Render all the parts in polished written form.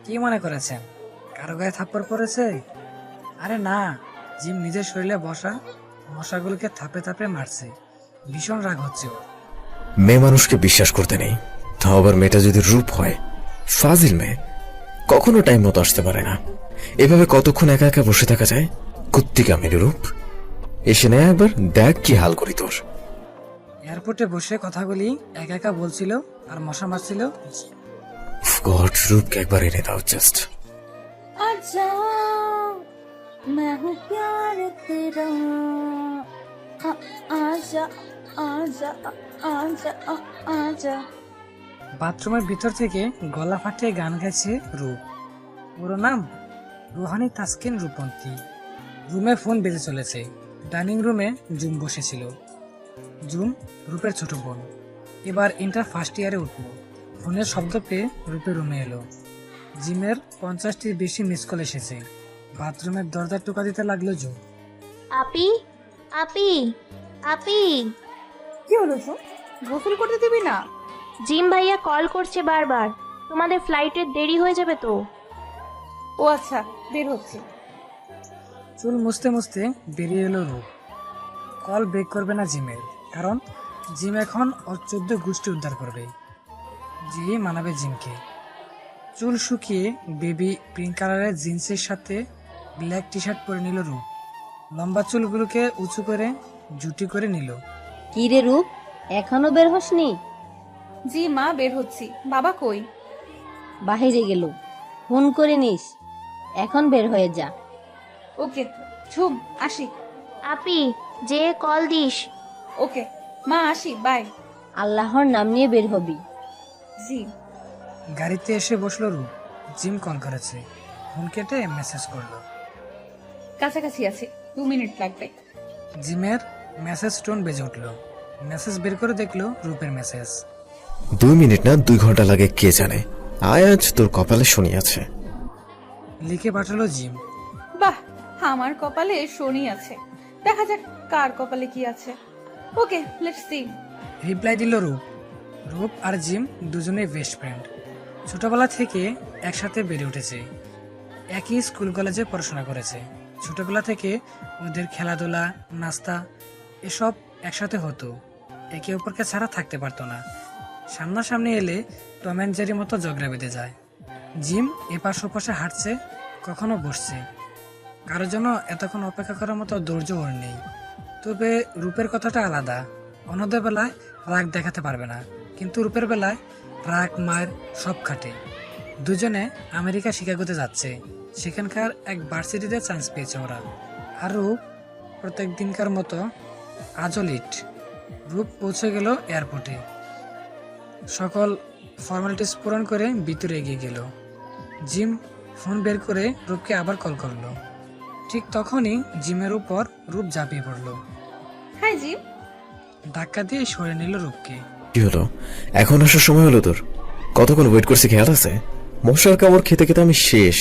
কি মনে করেছেন কারো গায়ে থাপ্পড় পড়েছে? আরে না, জিম নিজের শরীরে বসা মশাগুলোকে থাপে থাপে মারছে। ভীষণ রাগ হচ্ছে ওর। মেয়ে মানুষকে বিশ্বাস করতে নেই, তাও আবার মেয়েটা যদি রূপ হয়। ফাজিল মেয়ে, কখনো টাইম মতো আসতে পারে না। এভাবে কতক্ষণ একা একা বসে থাকা যায়? কুত্তিকা মেরে রূপ, এসে নেয় একবার, দেখ কি হাল করি তোর। এয়ারপোর্টে বসে কথাগুলি একা একা বলছিল আর মশা মারছিল। গড, রূপকে একবার এনে দাও জাস্ট। आजा मैं हूँ प्यार तेरा आजा आजा आजा आजा। বাথরুমের ভিতর থেকে গলা ফাটিয়ে গান গাইছে রূপ। পুরো নাম রুহানি তাসকিন রূপন্তী। রুমে ফোন বেজে চলেছে। ডাইনিং রুমে জুম বসেছিল। জুম রূপের ছোট বোন, এবার ইন্টার ফার্স্ট ইয়ারে উঠল। ফোনের শব্দ পেয়ে রূপের রুমে এলো। জিমের 50টির বেশি মিস কল এসেছে। বাথরুমের দরজা টোকা দিতে লাগলো জুম। আপি আপি আপি, কি হলো শুন, গোসল করতে দিবি না? জিম ভাইয়া কল করছে বারবার, তোমাদের ফ্লাইটের দেরি হয়ে যাবে তো। ও আচ্ছা, বের হচ্ছে। চুল মুছতে মুছতে বেরিয়ে এলো রূপ। কল ব্রেক করবে না জিমের, কারণ জিম এখন ওর 14 গোষ্ঠী উদ্ধার করবে। জি মানাবে জিমকে। চুল শুকিয়ে বেবি পিঙ্ক কালারের জিন্সের সাথে ব্ল্যাক টি শার্ট পরে নিল রূপ। লম্বা চুলগুলোকে উঁচু করে জুটি করে নিল। কি রে রূপ, এখনো বের হসনি? জি মা, বের হচ্ছি। বাবা কই? বাহিরে গেল, ফোন করে নিস, এখন বের হয়ে যা। ওকে ঝুম, আসি। আপি, যে কল দিস। ওকে মা, আসি, বাই। আল্লাহর নাম নিয়ে বের হবি। জি। গাড়িতে এসে বসলো রূপ। জিম কল করেছে। ফোন কেটে মেসেজ করলো। কাছাকাছি আছে, 2 মিনিট লাগবে। জিমের মেসেজ টোন বেজে উঠলো। মেসেজ বের করে দেখলো রূপের মেসেজ। 2 মিনিট না 2 ঘন্টা লাগে কে জানে। আয়, আজ তোর কপালে শনি আছে। লিখে পাঠালো জিম। বাহ, আমার কপালে শনি আছে, দেখা যাক কার কপালে কি আছে। ওকে, লেটস সি। রিপ্লাই দিল রূপ। রূপ আর জিম দুজনেই বেস্ট ফ্রেন্ড। ছোটবেলা থেকে একসাথে বেড়ে উঠেছে। একই স্কুল কলেজে পড়াশোনা করেছে। ছোটবেলা থেকে ওদের খেলাধুলা, নাস্তা এসব একসাথে হতো। একে অপরকে ছাড়া থাকতে পারতো না। সামনাসামনি এলে টম অ্যান্ড জেরির মতো ঝগড়া বেঁধে যায়। জিম এপাশ ওপাশে হাঁটছে, কখনো বসছে। কারোর জন্য এতক্ষণ অপেক্ষা করার মতো ধৈর্য ওর নেই। তবে রূপের কথাটা আলাদা। অন্যদের বেলায় রাগ দেখাতে পারবে না, কিন্তু রূপের বেলায় রাগ মায়ের সব খাটে। দুজনে আমেরিকা শিকাগোতে যাচ্ছে। সেখানকার এক ভার্সিটিতে চান্স পেয়েছে ওরা। আর রূপ প্রত্যেক দিনকার মতো আজও লিট। রূপ পৌঁছে গেল এয়ারপোর্টে। সকল ফর্মালিটিস পূরণ করে ভিতরে এগিয়ে গেল। জিম ফোন বের করে রূপকে আবার কল করলো। ঠিক তখনই জিমের উপর রূপ ঝাঁপিয়ে পড়লো। হাই জি। ধাক্কা দিয়ে সরে নিল রূপকে। কি হলো, এখন আসার সময় হলো তোর? কতক্ষণ ওয়েট করছি খেয়াল আছে? মশার কামড় খেতে খেতে আমি শেষ,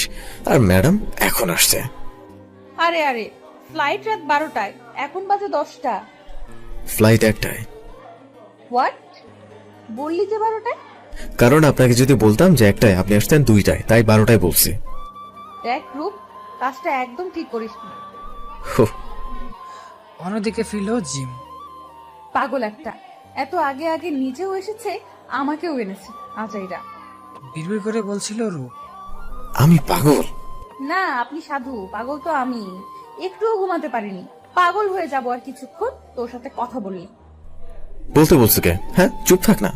আর ম্যাডাম এখন আসছে। আরে আরে, ফ্লাইট রাত 12টায়, এখন বাজে 10টা। ফ্লাইট একটায়। হোয়াট? বললি যে 12টায়? কারণ আপনাকে যদি বলতাম যে একটায়, আপনি আসতেন 2টায়, তাই 12টায় বলছি। দেখ রূপ, কাজটা একদম ঠিক করিস না। হুহ, অন্যদিকে ফিরল জিম। পাগল একটা, এত আগে আগে নিজেও এসেছে, আমাকেও এনেছে আজাইরা। বিড়বিড় করে বলছিল রূপ। আমি পাগল? না, আপনি সাধু, পাগল তো আমি। একটুও ঘুমাতে পারিনি, পাগল হয়ে যাব আর কিছুক্ষণ তোর সাথে কথা বলি। বলতে বলছো কে? হ্যাঁ, চুপ থাক না।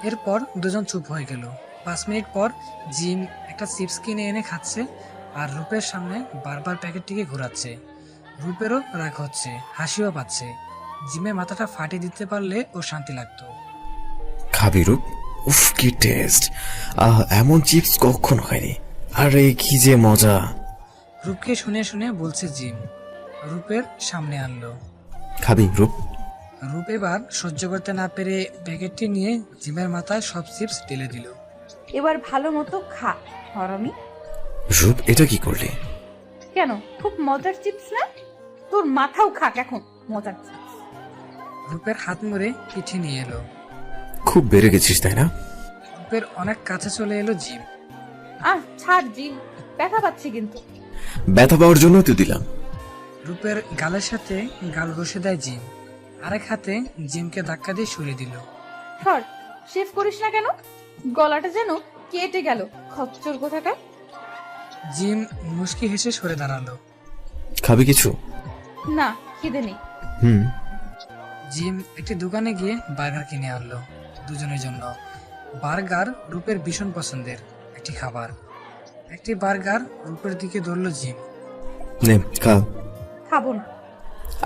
এরপর দুজন চুপ হয়ে গেল। 5 মিনিট পর জিম একটা চিপস কিনে এনে খাচ্ছে আর রূপের সামনে বারবার প্যাকেটটিকে ঘোরাচ্ছে। রূপেরও রাগ হচ্ছে, হাসিও পাচ্ছে। জিমে মাথাটা ফাটিয়ে দিতে পারলে ও শান্তি লাগতো। খাবি রূপ? উফ, কি টেস্ট! এমন চিপস কখনো হয়নি। আরে কি যে মজা! রূপকে শুনে শুনে বলছে জিম। রূপের সামনে আনলো। খাবি রূপ? রূপ এবার সহ্য করতে না পেরে প্যাকেটটি নিয়ে জিমের মাথায় সব চিপস ঢেলে দিল। এবার ভালো মতো খা হরামি। রূপ, এটা কি করলি? কেন, খুব মজার চিপস না? তোর মাথাও খাক এখন মজার চিপস। রূপের হাত মুড়ে পিঠে নিয়ে এলো। খুব বেড়ে গেছিস তাই না? রূপের অনেক কাছে চলে এলো জিম। ছাড় জিম, ব্যথা পাচ্ছি কিন্তু। ব্যথা পাওয়ার জন্য তো দিলাম। রূপের গালের সাথে গাল ঘষে দেয় জিম। আরেক হাতে জিমকে ধাক্কা দিয়ে সরিয়ে দিল। সর, শেভ করিস না কেন? গলাটা যেন কেটে গেল, খচ্চর কোথাকার। জিম মুচকি হেসে সরে দাঁড়ালো। খাবি কিছু? না, খিদে নেই। হুম। জিম একটি দোকানে গিয়ে বার্গার কিনে আনলো দুজনের জন্য। বার্গার রূপের ভীষণ পছন্দের একটি খাবার। একটি বার্গার রূপের দিকে ধরলো জিম। নে খা। খাবো না,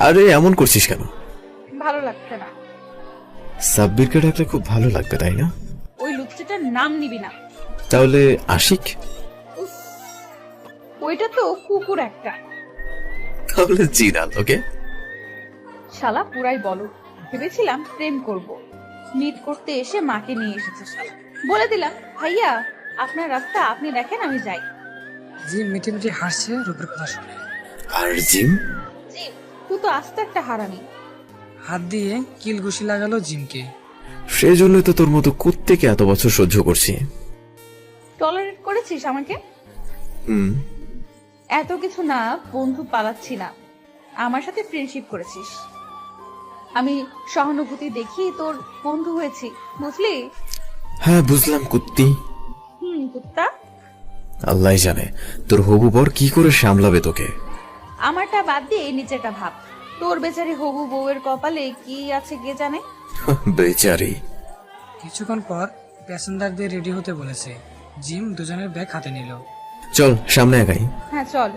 আরে এমন করছিস কেন? ভালো লাগছে না। সাব্বিরকে ডাকলে খুব ভালো লাগবে তাই না? ওই লুচ্চিটার নাম নিবি না। তাহলে আশিক? উফ, ওইটা তো কুকুর একটা। তাহলে জিনাল। ওকে। শালা পুরাই বলো, ভেবেছিলাম প্রেম করব, মিট করতে এসে মাকে নিয়ে এসেছে শালা। বলে দিলাম ভাইয়া আপনার রাস্তা আপনি দেখেন, আমি যাই। জিম মিটি মিটি হাসছে রূপের কথা শুনে। আর জিম? জি, তুই তো আস্তে একটা হারামি। হাত দিয়ে কিল ঘুষি লাগালো জিমকে। সেজন্য তো তোর মতো কুত্তেকে এত বছর সহ্য করছি। টলারেট করেছিস আমাকে? হুম। এত কিছু না, বন্ধু পালাচ্ছি না, আমার সাথে ফ্রেন্ডশিপ করেছিস। আমি সহানুভূতি দেখি তোর বন্ধু হয়েছি, বুঝলি? হ্যাঁ বুঝলাম কুত্তি। কুত্তা। আল্লাহ জানে তোর হবু বর কি করে সামলাবে তোকে। আমারটা বাদ দিয়ে নিচেটা ভাব, তোর বেচারি হবু বউয়ের কপালে কি আছে কে জানে। বেচারি। কিছুক্ষণ পর প্যাসেঞ্জারদের রেডি হতে বলেছে। জিম দুজনের ব্যাগ হাতে নিল। চল সামনে আগাই। হ্যাঁ চল।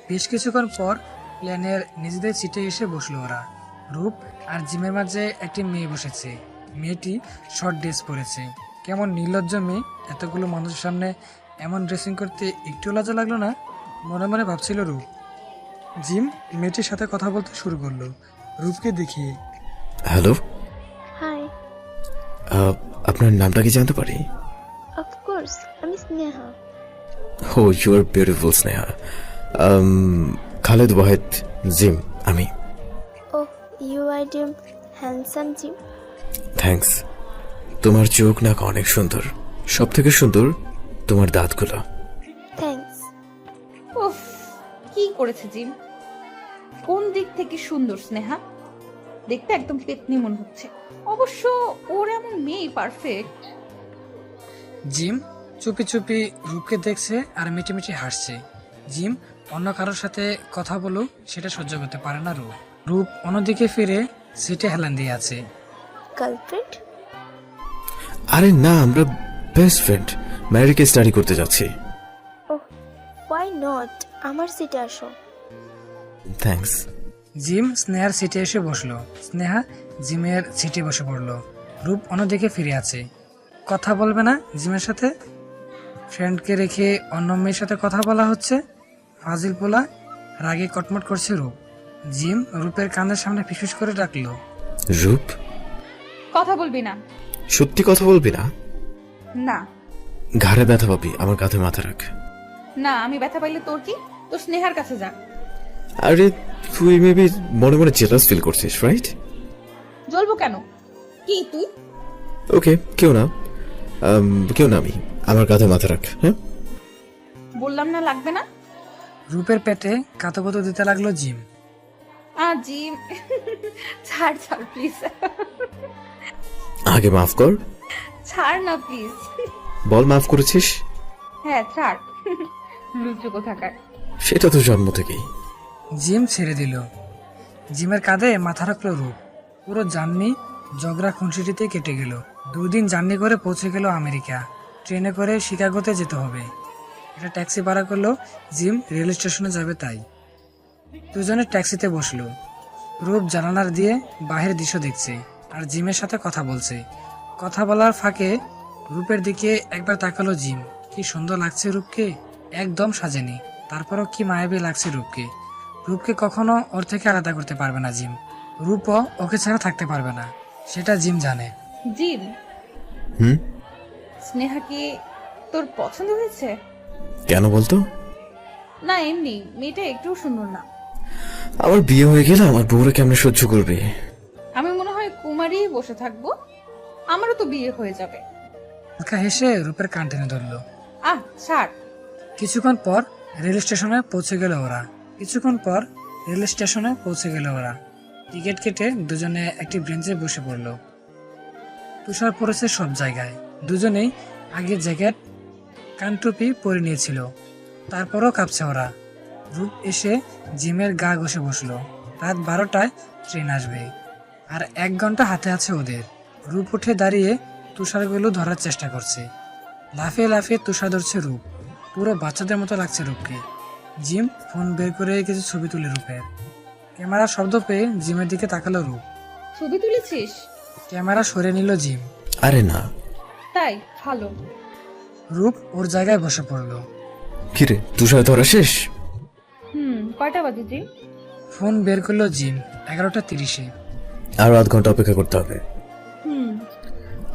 বেশ কিছুক্ষণ পর প্লেনের নিজেদের সিটে এসে বসলো ওরা। রূপ আর জিমের মাঝে একটি মেয়ে বসেছে। মেয়েটি শর্ট ড্রেস পরেছে। কেমন নির্লজ্জ মেয়ে, এতগুলো মানুষের সামনে এমন ড্রেসিং করতে একটু লজ্জা লাগলো না, মনে মনে ভাবছিল রূপ। জিম মেয়েটির সাথে কথা বলতে শুরু করলো রূপকে দেখিয়ে। Hello, hi. আপনার নামটা কি জানতে পারি? অফকোর্স, আমি Sneha. Oh you are beautiful Sneha. Khaled Wahed. Jim আমি। ও ইউ আর ডিম হ্যান্ডসাম জিম। থ্যাঙ্কস। তোমার চোখ নাক অনেক সুন্দর, সব থেকে সুন্দর তোমার দাঁতগুলো। থ্যাঙ্কস। উফ, কি করেছে জিম? কোন দিক থেকে সুন্দর স্নেহা? দেখতে একদম পেতনি মনে হচ্ছে। অবশ্য ওর এমন মেয়ে পারফেক্ট। জিম চুপি চুপি রূপকে দেখছে আর মিটি মিটি হাসছে। জিম অন্য কারোর সাথে কথা বলুক সেটা সহ্য করতে পারে না রূপ। রূপ অন্যদিকে ফিরে সিটে হেলান দিয়ে আছে। গার্লফ্রেন্ড? আরে না, আমরা বেস্ট ফ্রেন্ড, আমেরিকা স্টাডি করতে যাচ্ছি। ও ওয়াই নট, আমার সিটে আসো। থ্যাঙ্কস। জিম স্নেহার সিটে এসে বসলো। স্নেহা জিমের সিটে বসে পড়লো। রূপ অন্যদিকে ফিরে আছে। কথা বলবে না জিমের সাথে? ফ্রেন্ডকে রেখে অন্য মেয়ের সাথে কথা বলা হচ্ছে। ফাজিল পোলা। রাগে কটমট করছে রূপ। জিম রূপের কানের সামনে ফিসফিস করে ডাকলো, রূপ কথা বলবি না? সত্যি কথা বলবি না? না ঘাড়ে ব্যথা পাবি, আমার কাঁধে মাথা রাখ। না, আমি ব্যথা পাইলে তোর কি? তোর স্নেহার কাছে যা। আরে তুই মেবি মনে মনে জেলাস ফিল করছিস, রাইট? জ্বলবো কেন? কি তুই? ওকে, কেউ না, কেউ না, আমি আমার কাঁধে মাথা রাখ। হ্যাঁ বললাম না লাগবে না। রূপের পেটে কাতকত দিতে লাগলো জিম। জিম ছাড় ছাড় প্লিজ। আগে মাফ কর। ছাড় না প্লিজ। বল মাফ করেছিস। হ্যাঁ ছাড়। লুচু কোথাকার। সেটা তো জন্ম থেকেই। জিম ছেড়ে দিল। জিমের কাঁধে মাথা রাখলো রূপ। পুরো জার্নি জগরা খুনসিটিতে কেটে গেল। 2 দিন জার্নি করে পৌঁছে গেল আমেরিকা। ট্রেনে করে শিকাগোতে যেতে হবে। একটা ট্যাক্সি ভাড়া করলো। জিম রেল স্টেশনে যাবে তাই। দুজনে ট্যাক্সিতে বসলো। রূপ জানালার দিয়ে বাহির দৃশ্য দেখছে আর জিমের সাথে কথা বলছে। কথা বলার ফাঁকে রূপের দিকে একবার তাকালো জিম। কি সুন্দর লাগছে রূপকে, একদম সাজেনি। তারপরও কি মায়াবী লাগছে রূপকে। রূপকে কখনো ওর থেকে আলাদা করতে পারবে না জিম। রূপও ওকে ছাড়া থাকতে পারবে না, সেটা জিম জানে। জিম, হুম, স্নেহা কি তোর পছন্দ হয়েছে? কেন বলতো? না এমনি, মেয়েটা একটু সুন্দর না? আমার বিয়ে হয়ে গেলে আমার বউরে কেমনে সহ্য করবে? আমি মনে হয় কুমারী বসে থাকবো, আমারও তো বিয়ে হয়ে যাবে। হালকা হেসে রূপের কান টেনে ধরলো। ছাড়। কিছুক্ষণ পর রেল স্টেশনে পৌঁছে গেল ওরা টিকিট কেটে দুজনে একটি বেঞ্চে বসে পড়ল। তুষার পড়েছে সব জায়গায়। দুজনেই আগে জ্যাকেট কানটুপি পরে নিয়েছিল, তারপরও কাঁপছে ওরা। রূপ এসে জিমের গা ঘষে বসলো। রাত 12টায় ট্রেন আসবে, আর 1 ঘন্টা হাতে আছে ওদের। রূপ উঠে দাঁড়িয়ে তুষারগুলো ধরার চেষ্টা করছে। লাফিয়ে লাফিয়ে তুষার ধরছে রূপ। পুরো বাচ্চাদের মতো লাগছে রূপকে। জিম ফোন বের করে কিছু ছবি তুলে রূপের। ক্যামেরা শব্দ পেয়ে জিমের দিকে তাকালো রূপ। ছবি তুলেছিস? ক্যামেরা সরে নিল জিম। আরে না। তাই ভালো। রূপ ওর জায়গায় বসে পড়লো। কিরে, তুষার ধরা শেষ? কয়টা বাজে জি? ফোন বের করলো জিম। 11:30। আরো 1/2 ঘন্টা অপেক্ষা করতে হবে।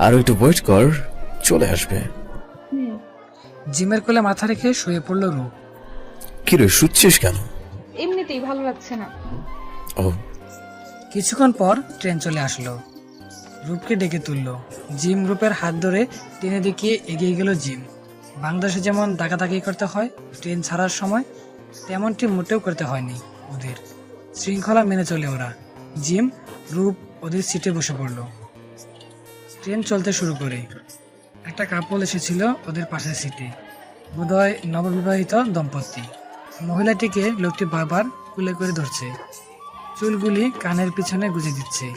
আরো একটু ওয়েট কর, চলে আসবে। জিমের কোলে মাথা রেখে শুয়ে পড়লো রূপ। কিরে, শুচ্ছিস কেন? এমনিতেই ভালো লাগছে না। ও, কিছুক্ষণ পর ট্রেন চলে আসলো। রূপকে ডেকে তুললো। জিম রূপের হাত ধরে ট্রেনের দিকে এগিয়ে গেল জিম। বাংলাদেশে যেমন ডাকাডাকি করতে হয় ট্রেন ছাড়ার সময়, তেমনটি মোটেও করতে হয়নি ওদের। শৃঙ্খলা মেনে চলে ওরা। জিম রূপ ওদের সিটে বসে পড়লো। ট্রেন চলতে শুরু করে। একটা কাপল এসেছিল ওদের পাশের সিটে, বোধহয় নববিবাহিত দম্পতি। মহিলাটিকে লোকটি বারবার কুলে করে ধরছে, চুলগুলি কানের পিছনে গুজে দিচ্ছে।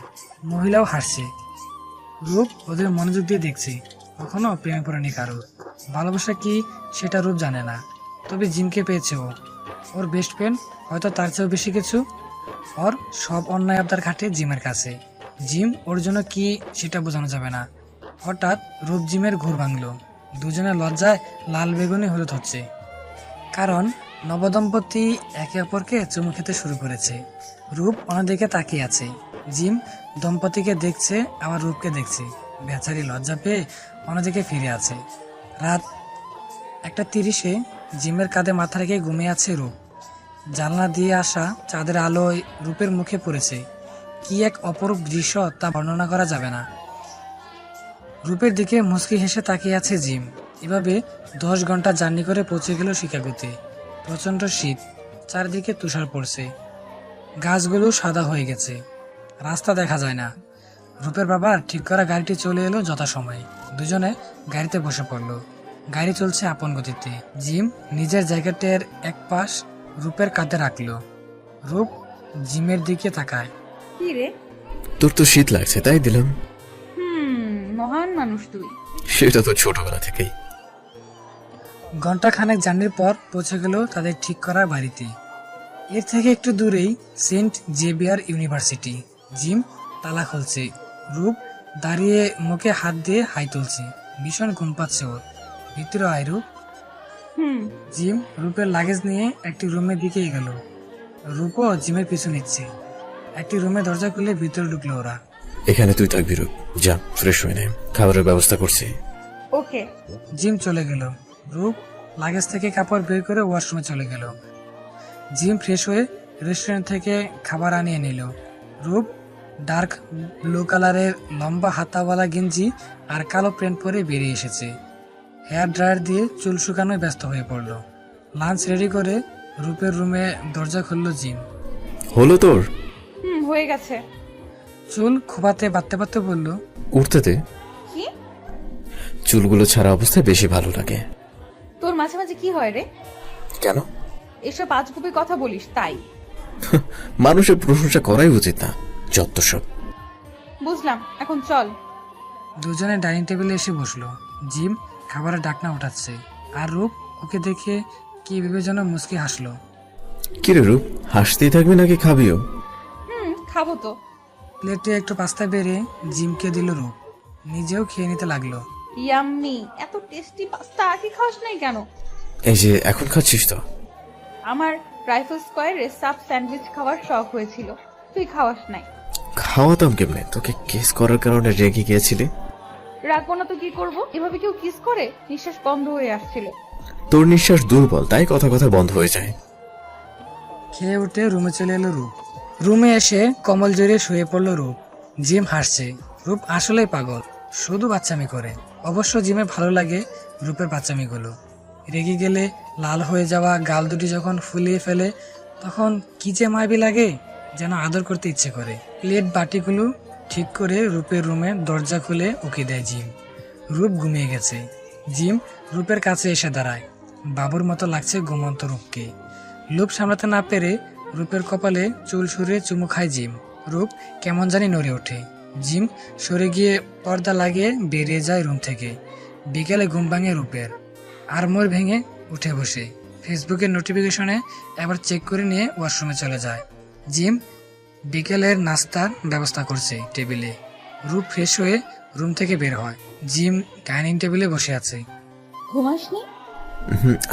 মহিলাও হাসছে। রূপ ওদের মনোযোগ দিয়ে দেখছে। কখনো প্রেমে পড়েনি কারো। ভালোবাসা কি সেটা রূপ জানে না, তবে জিমকে পেয়েছে ও। ওর বেস্ট ফ্রেন্ড, হয়তো তার চেয়েও বেশি কিছু। ওর সব অন্যায় আবদার খাটে জিমের কাছে। জিম ওর জন্য কি সেটা বোঝানো যাবে না। হঠাৎ রূপ জিমের ঘুর ভাঙলো। দুজনের লজ্জায় লাল বেগুনি হলুদ হচ্ছে, কারণ নবদম্পতি একে অপরকে চুমু খেতে শুরু করেছে। রূপ অন্যদিকে তাকিয়ে আছে। জিম দম্পতিকে দেখছে, আবার রূপকে দেখছে। বেচারি লজ্জা পেয়ে অন্যদিকে ফিরে আছে। রাত 1:30-এ জিমের কাঁধে মাথা রেখে ঘুমিয়ে আছে রূপ। জানলা দিয়ে আসা চাঁদের আলোয় রূপের মুখে পড়েছে। কি এক অপরূপ দৃশ্য, তা বর্ণনা করা যাবে না। রূপের দিকে মুচকি হেসে তাকিয়ে আছে জিম। এভাবে 10 ঘন্টা জার্নি করে পৌঁছে গেল শিকাগোতে। প্রচন্ড শীত, চারদিকে তুষার পড়ছে। গাছগুলো সাদা হয়ে গেছে, রাস্তা দেখা যায় না। রূপের বাবার ঠিক করা গাড়িটি চলে এলো যথাসময়ে। দুজনে গাড়িতে বসে পড়লো। গাড়ি চলছে আপন গতিতে। জিম নিজের জ্যাকেটের এক পাশ রূপের কাঁধে রাখলো। রূপ জিমের দিকে তাকায়। কি রে? তোর তো শীত লাগছে, তাই দিলাম। মহান মানুষ তুই। সেটা তো ছোটবেলা থেকেই। ঘন্টাখানেক জার্নির পর পৌঁছে গেল তাদের ঠিক করা বাড়িতে। এর থেকে একটু দূরেই সেন্ট জেভিয়ার ইউনিভার্সিটি। জিম তালা খুলছে। রূপ দাঁড়িয়ে মুখে হাত দিয়ে হাই তুলছে। ভীষণ ঘুম পাচ্ছে ওর। ভিতরে আয় রূপ। জিম রূপের লাগেজ নিয়ে একটি রুমের দিকে গেল। রূপও জিমের পিছু নিচ্ছে। একটি রুমে দরজা খুলে ভিতরে ঢুকলো ওরা। এখানে তুই থাকবি রূপ, যা ফ্রেশ হয়ে নে, খাবারের ব্যবস্থা করছি। ওকে। জিম চলে গেল। রূপ লাগেজ থেকে কাপড় বের করে ওয়াশরুমে চলে গেল। জিম ফ্রেশ হয়ে রেস্টুরেন্ট থেকে খাবার আনিয়ে নিল। রূপ ডার্ক ব্লু কালারের লম্বা হাতাওয়ালা গেঞ্জি আর কালো প্যান্ট পরে বেরিয়ে এসেছে। হেয়ার ড্রায়ার দিয়ে চুল শুকানোয় ব্যস্ত হয়ে পড়ল। লাঞ্চ রেডি করে রূপের রুমে দরজা খুলল জিম। হলো তোর? হয়ে গেছে। চুল খোপাতে বাঁধতে বাঁধতে বলল, উঠতে দে। কি? চুলগুলো ছাড়া অবস্থায় বেশি ভালো লাগে। তোর মাঝে মাঝে কি হয় রে? কেন? এসব আজগুবি কথা বলিস তাই। মানুষের প্রশংসা করাই উচিত না, যত সব। বুঝলাম, এখন চল। দুজনে ডাইনিং টেবিলে এসে বসলো। জিম খাবারের ডাকনা উঠাচ্ছে, আর রূপ ওকে দেখে কি ভেবে যেন মুচকি হাসলো। কিরে রূপ, হাসতেই থাকবি নাকি খাবিও? খাবো তো। প্লেটে একটু পাস্তা বেড়ে জিমকে দিল রূপ। নিজেও খেয়ে নিতে লাগলো। ইয়াম্মি, এত টেস্টি পাস্তা আগে খাওয়াস নাই কেন? এই যে এখন খাচ্ছিস তো। আমার রাইফেল স্কোয়ারে সাব স্যান্ডউইচ খাওয়ার শখ হয়েছিল, তুই খাওয়াস নাই। খাওয়াতাম কেমনে? তোকে কিস করার কারণে রেগে গিয়েছিলি। রাখবো না তো কি করব? এভাবে কেউ কিস করে? নিঃশ্বাস বন্ধ হয়ে আসছিল। তোর নিঃশ্বাস দুর্বল, তাই কথা কথা বন্ধ হয়ে যায়। খেয়ে উঠে রুমে চলে এলো রূপ। রুমে এসে কম্বল জড়িয়ে শুয়ে পড়লো রূপ। জিম হাসছে। রূপ আসলেই পাগল, শুধু বাচ্চামি করে। অবশ্য জিমে ভালো লাগে রূপের বাচ্চামিগুলো। রেগে গেলে লাল হয়ে যাওয়া গাল দুটি যখন ফুলিয়ে ফেলে তখন কি যে মায়াবী লাগে, যেন আদর করতে ইচ্ছে করে। প্লেট বাটিগুলো ঠিক করে রূপের রুমে দরজা খুলে উকি দেয় জিম। রূপ ঘুমিয়ে গেছে। জিম রূপের কাছে এসে দাঁড়ায়। বাবুর মতো লাগছে ঘুমন্ত রূপকে। লোভ সামলাতে না পেরে রূপের কপালে চুল সরিয়ে চুমু খায় জিম। রূপ কেমন জানি নড়ে ওঠে। জিম সরে গিয়ে পর্দা লাগিয়ে বেরিয়ে যায় রুম থেকে। বিকেলে ঘুম ভাঙে রূপের। আড়মোড় ভেঙে উঠে বসে ফেসবুকের নোটিফিকেশনে একবার চেক করে নিয়ে ওয়াশরুমে চলে যায়। জিম বিকেলের নাস্তার ব্যবস্থা করছে টেবিলে। রূপ ফ্রেশ হয়ে রুম থেকে বের হয়। জিম ডাইনিং টেবিলে বসে আছে। ঘুমাসনি?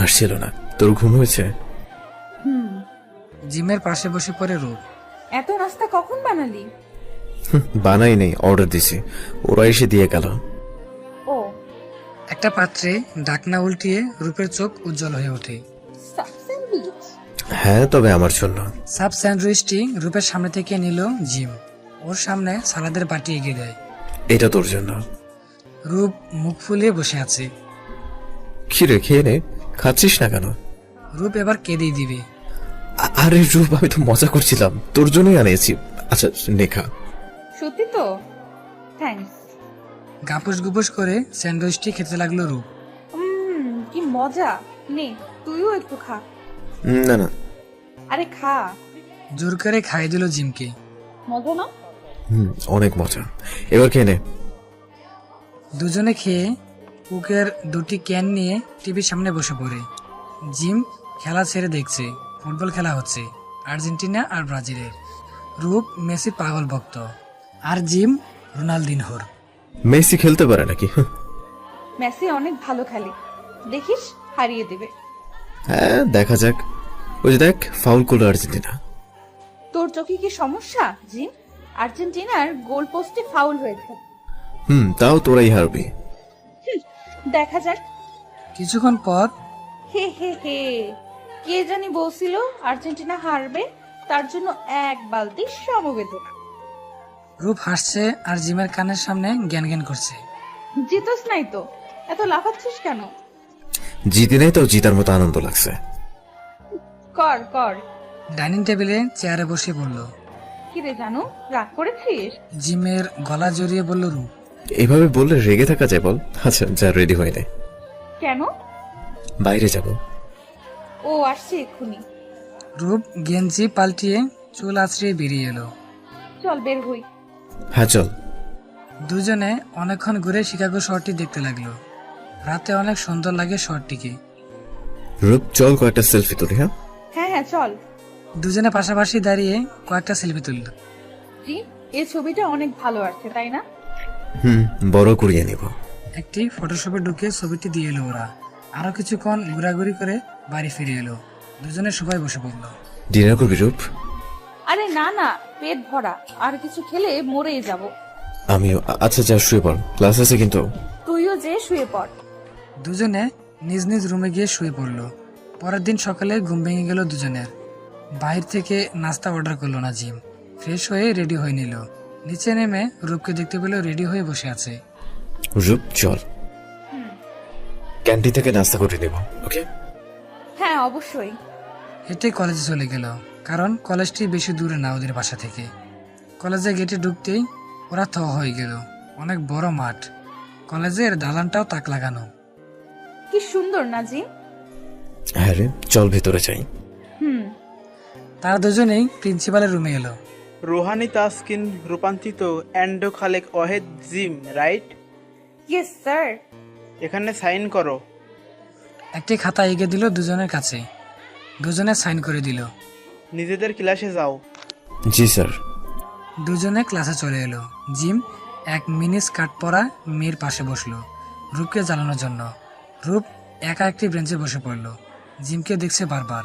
আসছিল না। তোর ঘুম হয়েছে? হুম। জিমের পাশে বসে পড়ে রূপ। এত নাস্তা কখন বানালি? বানাই নেই, অর্ডার দিছি, ওরা এসে দিয়ে গেল। ও, একটা পাত্রে ঢাকনা উল্টিয়ে রূপের চোখ উজ্জ্বল হয়ে ওঠে। স্যান্ডউইচ। হ্যাঁ, তবে আমার জন্য। সাব স্যান্ডউইচটি রূপের সামনে থেকে নিল জিম। ওর সামনে সালাদের বাটি এগিয়ে দেয়। এটা তোর জন্য। রূপ মুখ ফুলিয়ে বসে আছে। খিরে, খেয়ে নে। খাচ্ছিস না কেন? রূপ এবার কেঁদেই দিবে। আরে রূপ, আমি তো মজা করছিলাম, তোর জন্যই আনিয়েছি। আচ্ছা নেখা। সত্যি তো? থ্যাঙ্কস। গাপুস গুপুস করে স্যান্ডউইচটি খেতে লাগলো রূপ। কি মজা। নে, তুইও একটু খা। না না। আরে খা। জোর করে খাইয়ে দিল জিমকে। মজা না? অনেক মজা। এবার খেয়ে নে। দুজনে খেয়ে কুকের দুটি ক্যান নিয়ে টিভির সামনে বসে পড়ে। জিম খেলা ছেড়ে দেখছে। ফুটবল খেলা হচ্ছে আর্জেন্টিনা আর ব্রাজিলের। রূপ মেসি পাগল ভক্ত, আর জিম রোনালদিনহোর। মেসি খেলতে পারে নাকি? মেসি অনেক ভালো খেলে, দেখিস হারিয়ে দেবে। হ্যাঁ, দেখা যাক। ওই যে দেখ, ফাউল করলো আর্জেন্টিনা। তোর চোখে কি সমস্যা জিম? আর্জেন্টিনার গোল পোস্টে ফাউল হয়েছে। তাও তোরাই হারবি। দেখা যাক। কিছুক্ষণ পর হে হে হে, কে জানি বলছিল আর্জেন্টিনা হারবে, তার জন্য এক বালতি সমবেদনা। রূপ হাসছে আর জিমের কানের সামনে জ্ঞান জ্ঞান করছে। জিতস নাই তো, এত লাফাচ্ছিস কেন? জিতে নেই, তাও জিতার মতো আনন্দ লাগছে। কর কর। ডাইনিং টেবিলে চেয়ারে বসে বলল। কিরে জানু, রাগ করেছিস? জিমের গলা জড়িয়ে বলল রূপ। এভাবে বললে রেগে থাকা যায় বল? আচ্ছা যা, রেডি হয়ে নে। কেন? বাইরে যাব। ও আসছে এক্ষুনি। রূপ গেঞ্জি পাল্টিয়ে চুল আছড়িয়ে বেরিয়ে এলো। চল বের হই। হ্যাঁ চল। দুজনে অনেকক্ষণ ঘুরে শিকাগো শহরটি দেখতে লাগলো। রাতে অনেক সুন্দর লাগে শহরটিকে। রূপ চল, কয়েকটা সেলফি তুলি। হ্যাঁ হ্যাঁ হ্যাঁ চল। দুজনে পাশাপাশি দাঁড়িয়ে কয়েকটা সেলফি তুলল। জি, এই ছবিটা অনেক ভালো আসছে তাই না? বড় করিয়ে নিব। একটি ফটোশপে ঢুকে ছবিটি দিয়ে এলো ওরা। আরো কিছুক্ষণ ঘোরাঘুরি করে বাড়ি ফিরে এলো। দুজনে সবাই বসে পড়লো। ডিনার করবি রূপ? আরে না না, পেট ভরা, আর কিছু খেলে মরেই যাব। আমিও। আচ্ছা যা, শুয়ে পড়, ক্লাস আছে কিন্তু। তুইও যে শুয়ে পড়। দুজনে নিজ নিজ রুমে গিয়ে শুয়ে পড়লো। পরের দিন সকালে ঘুম ভেঙে গেল দুজনের। বাইরে থেকে নাস্তা অর্ডার করলো না জিম। ফ্রেশ হয়ে রেডি হয়ে নিল। নিচে নেমে রূপকে দেখতে পেল রেডি হয়ে বসে আছে। রূপ চল, ক্যান্টিন থেকে নাস্তা করে নেব। ওকে? হ্যাঁ অবশ্যই। হেঁটে কলেজে চলে গেল, কারণ কলেজটি বেশি দূরে না ওদের বাসা থেকে। কলেজে গেটে ঢুকতেই ওরা থ হয়ে গেল। অনেক বড় মাঠ, কলেজের দালানটাও তাক লাগানো। কি সুন্দর না জিম? হ্যাঁ রে, চল ভেতরে যাই। তারা দুজনেই প্রিন্সিপালের রুমে এলো। রুহানি তাসকিন রূপান্তরিত অ্যান্ডো Khalek Wahed Jim, right? Yes sir. এখানে সাইন করো। একটি খাতা এগিয়ে দিল দুজনের কাছে। দুজনে সাইন করে দিল। নিজেদের ক্লাসে যাও। জি স্যার। দুজনে ক্লাসে চলে এলো। জিম এক মিনি স্কার্ট পরা মেয়ের পাশে বসলো রূপকে জ্বালানোর জন্য। রূপ একা একটি বেঞ্চে বসে পড়লো। জিমকে দেখছে বারবার।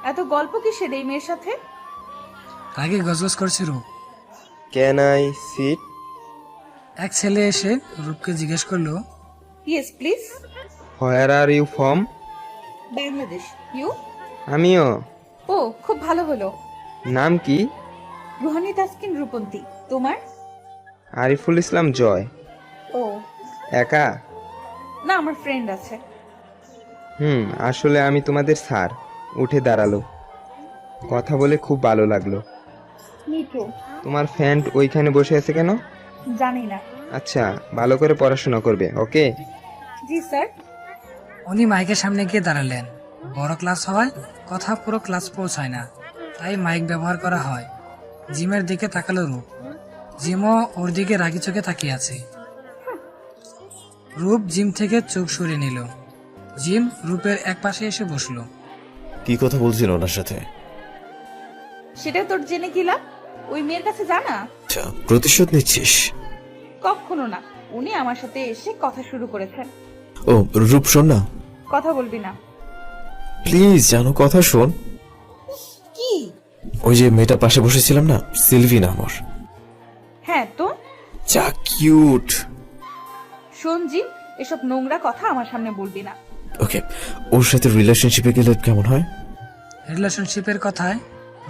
এত গল্প কিসের এই মেয়ের সাথে? রাগে গজগজ করছে রূপ। Can I sit? এক ছেলে এসে রূপকে জিজ্ঞেস করলো, yes please. Where are you from? Bangladesh. You? আমিও। ও খুব ভালো হলো। নাম কি? রুহানি তাসকিন রূপন্তী। তোমার? আরিফুল ইসলাম জয়। ও একা? না, আমার ফ্রেন্ড আছে। আসলে আমি তোমাদের স্যার। উঠে দাঁড়ালো। কথা বলে খুব ভালো লাগলো। মিঠু। তোমার ফ্রেন্ড ওইখানে বসে আছে কেন? জানি না। আচ্ছা, ভালো করে পড়াশোনা করবে, ওকে? জি স্যার। উনি মাইকের সামনে গিয়ে দাঁড়ালেন। বড় ক্লাস হওয়ায় কথা পুরো ক্লাস পৌঁছায় না, তাই মাইক ব্যবহার করা হয়। জিমের দিকে তাকালো রূপ। জিমও ওর দিকে রাগি চোখে তাকিয়ে আছে। রূপ জিম থেকে চোখ সরিয়ে নিল। জিম রূপের এক পাশে এসে বসলো। কি কথা বলছিল ওনার সাথে? সেটা তোর জেনে কি লাভ? ওই মেয়ের কাছে জানা? আচ্ছা, প্রতিশোধ নিচ্ছিস? কখনো না। উনি আমার সাথে এসে কথা শুরু করেছেন। ও রূপ, শোন না কথা বলবি না। প্লিজ, জানো কথা শোন। কি? ওই যে মেয়েটার পাশে বসেছিলাম না, সিলভি নাম ওর। হ্যাঁ তো? যা কিউট। শোন জিম, এসব নোংরা কথা আমার সামনে বলবি না। ওকে, ওর সাথে রিলেশনশিপে গেলে কেমন হয়? রিলেশনশিপের কথায়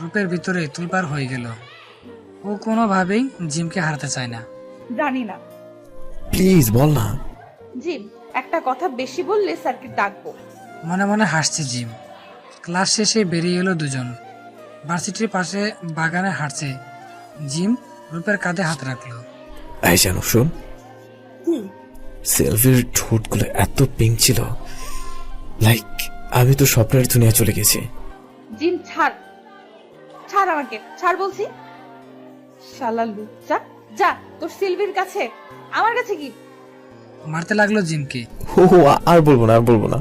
রূপের ভিতরে তুলপার হয়ে গেল। ও কোনোভাবেই জিমকে হারাতে চায় না। জানি না। প্লিজ বল না। জিম, একটা কথা বেশি বললে স্যারকে ডাকবো। মনে মনে হাসছে জিম। ক্লাস শেষে বেরিয়ে এলো দুজন। ভার্সিটির পাশে বাগানে হাঁটছে। জিম রূপের কাঁধে হাত রাখলো। এই জানো, শোন, সেলফির ঠোঁটগুলো এত পিঙ্ক ছিল, লাইক আমি তো স্বপ্নের দুনিয়া চলে গেছি। জিম ছাড়, ছাড় আমাকে, ছাড় বলছি। শালা লুচ্চা, যা তোর সিলভির কাছে। আমার কাছে কি? মারতে লাগলো জিমকে। ও আর বলবো না, আর বলবো না।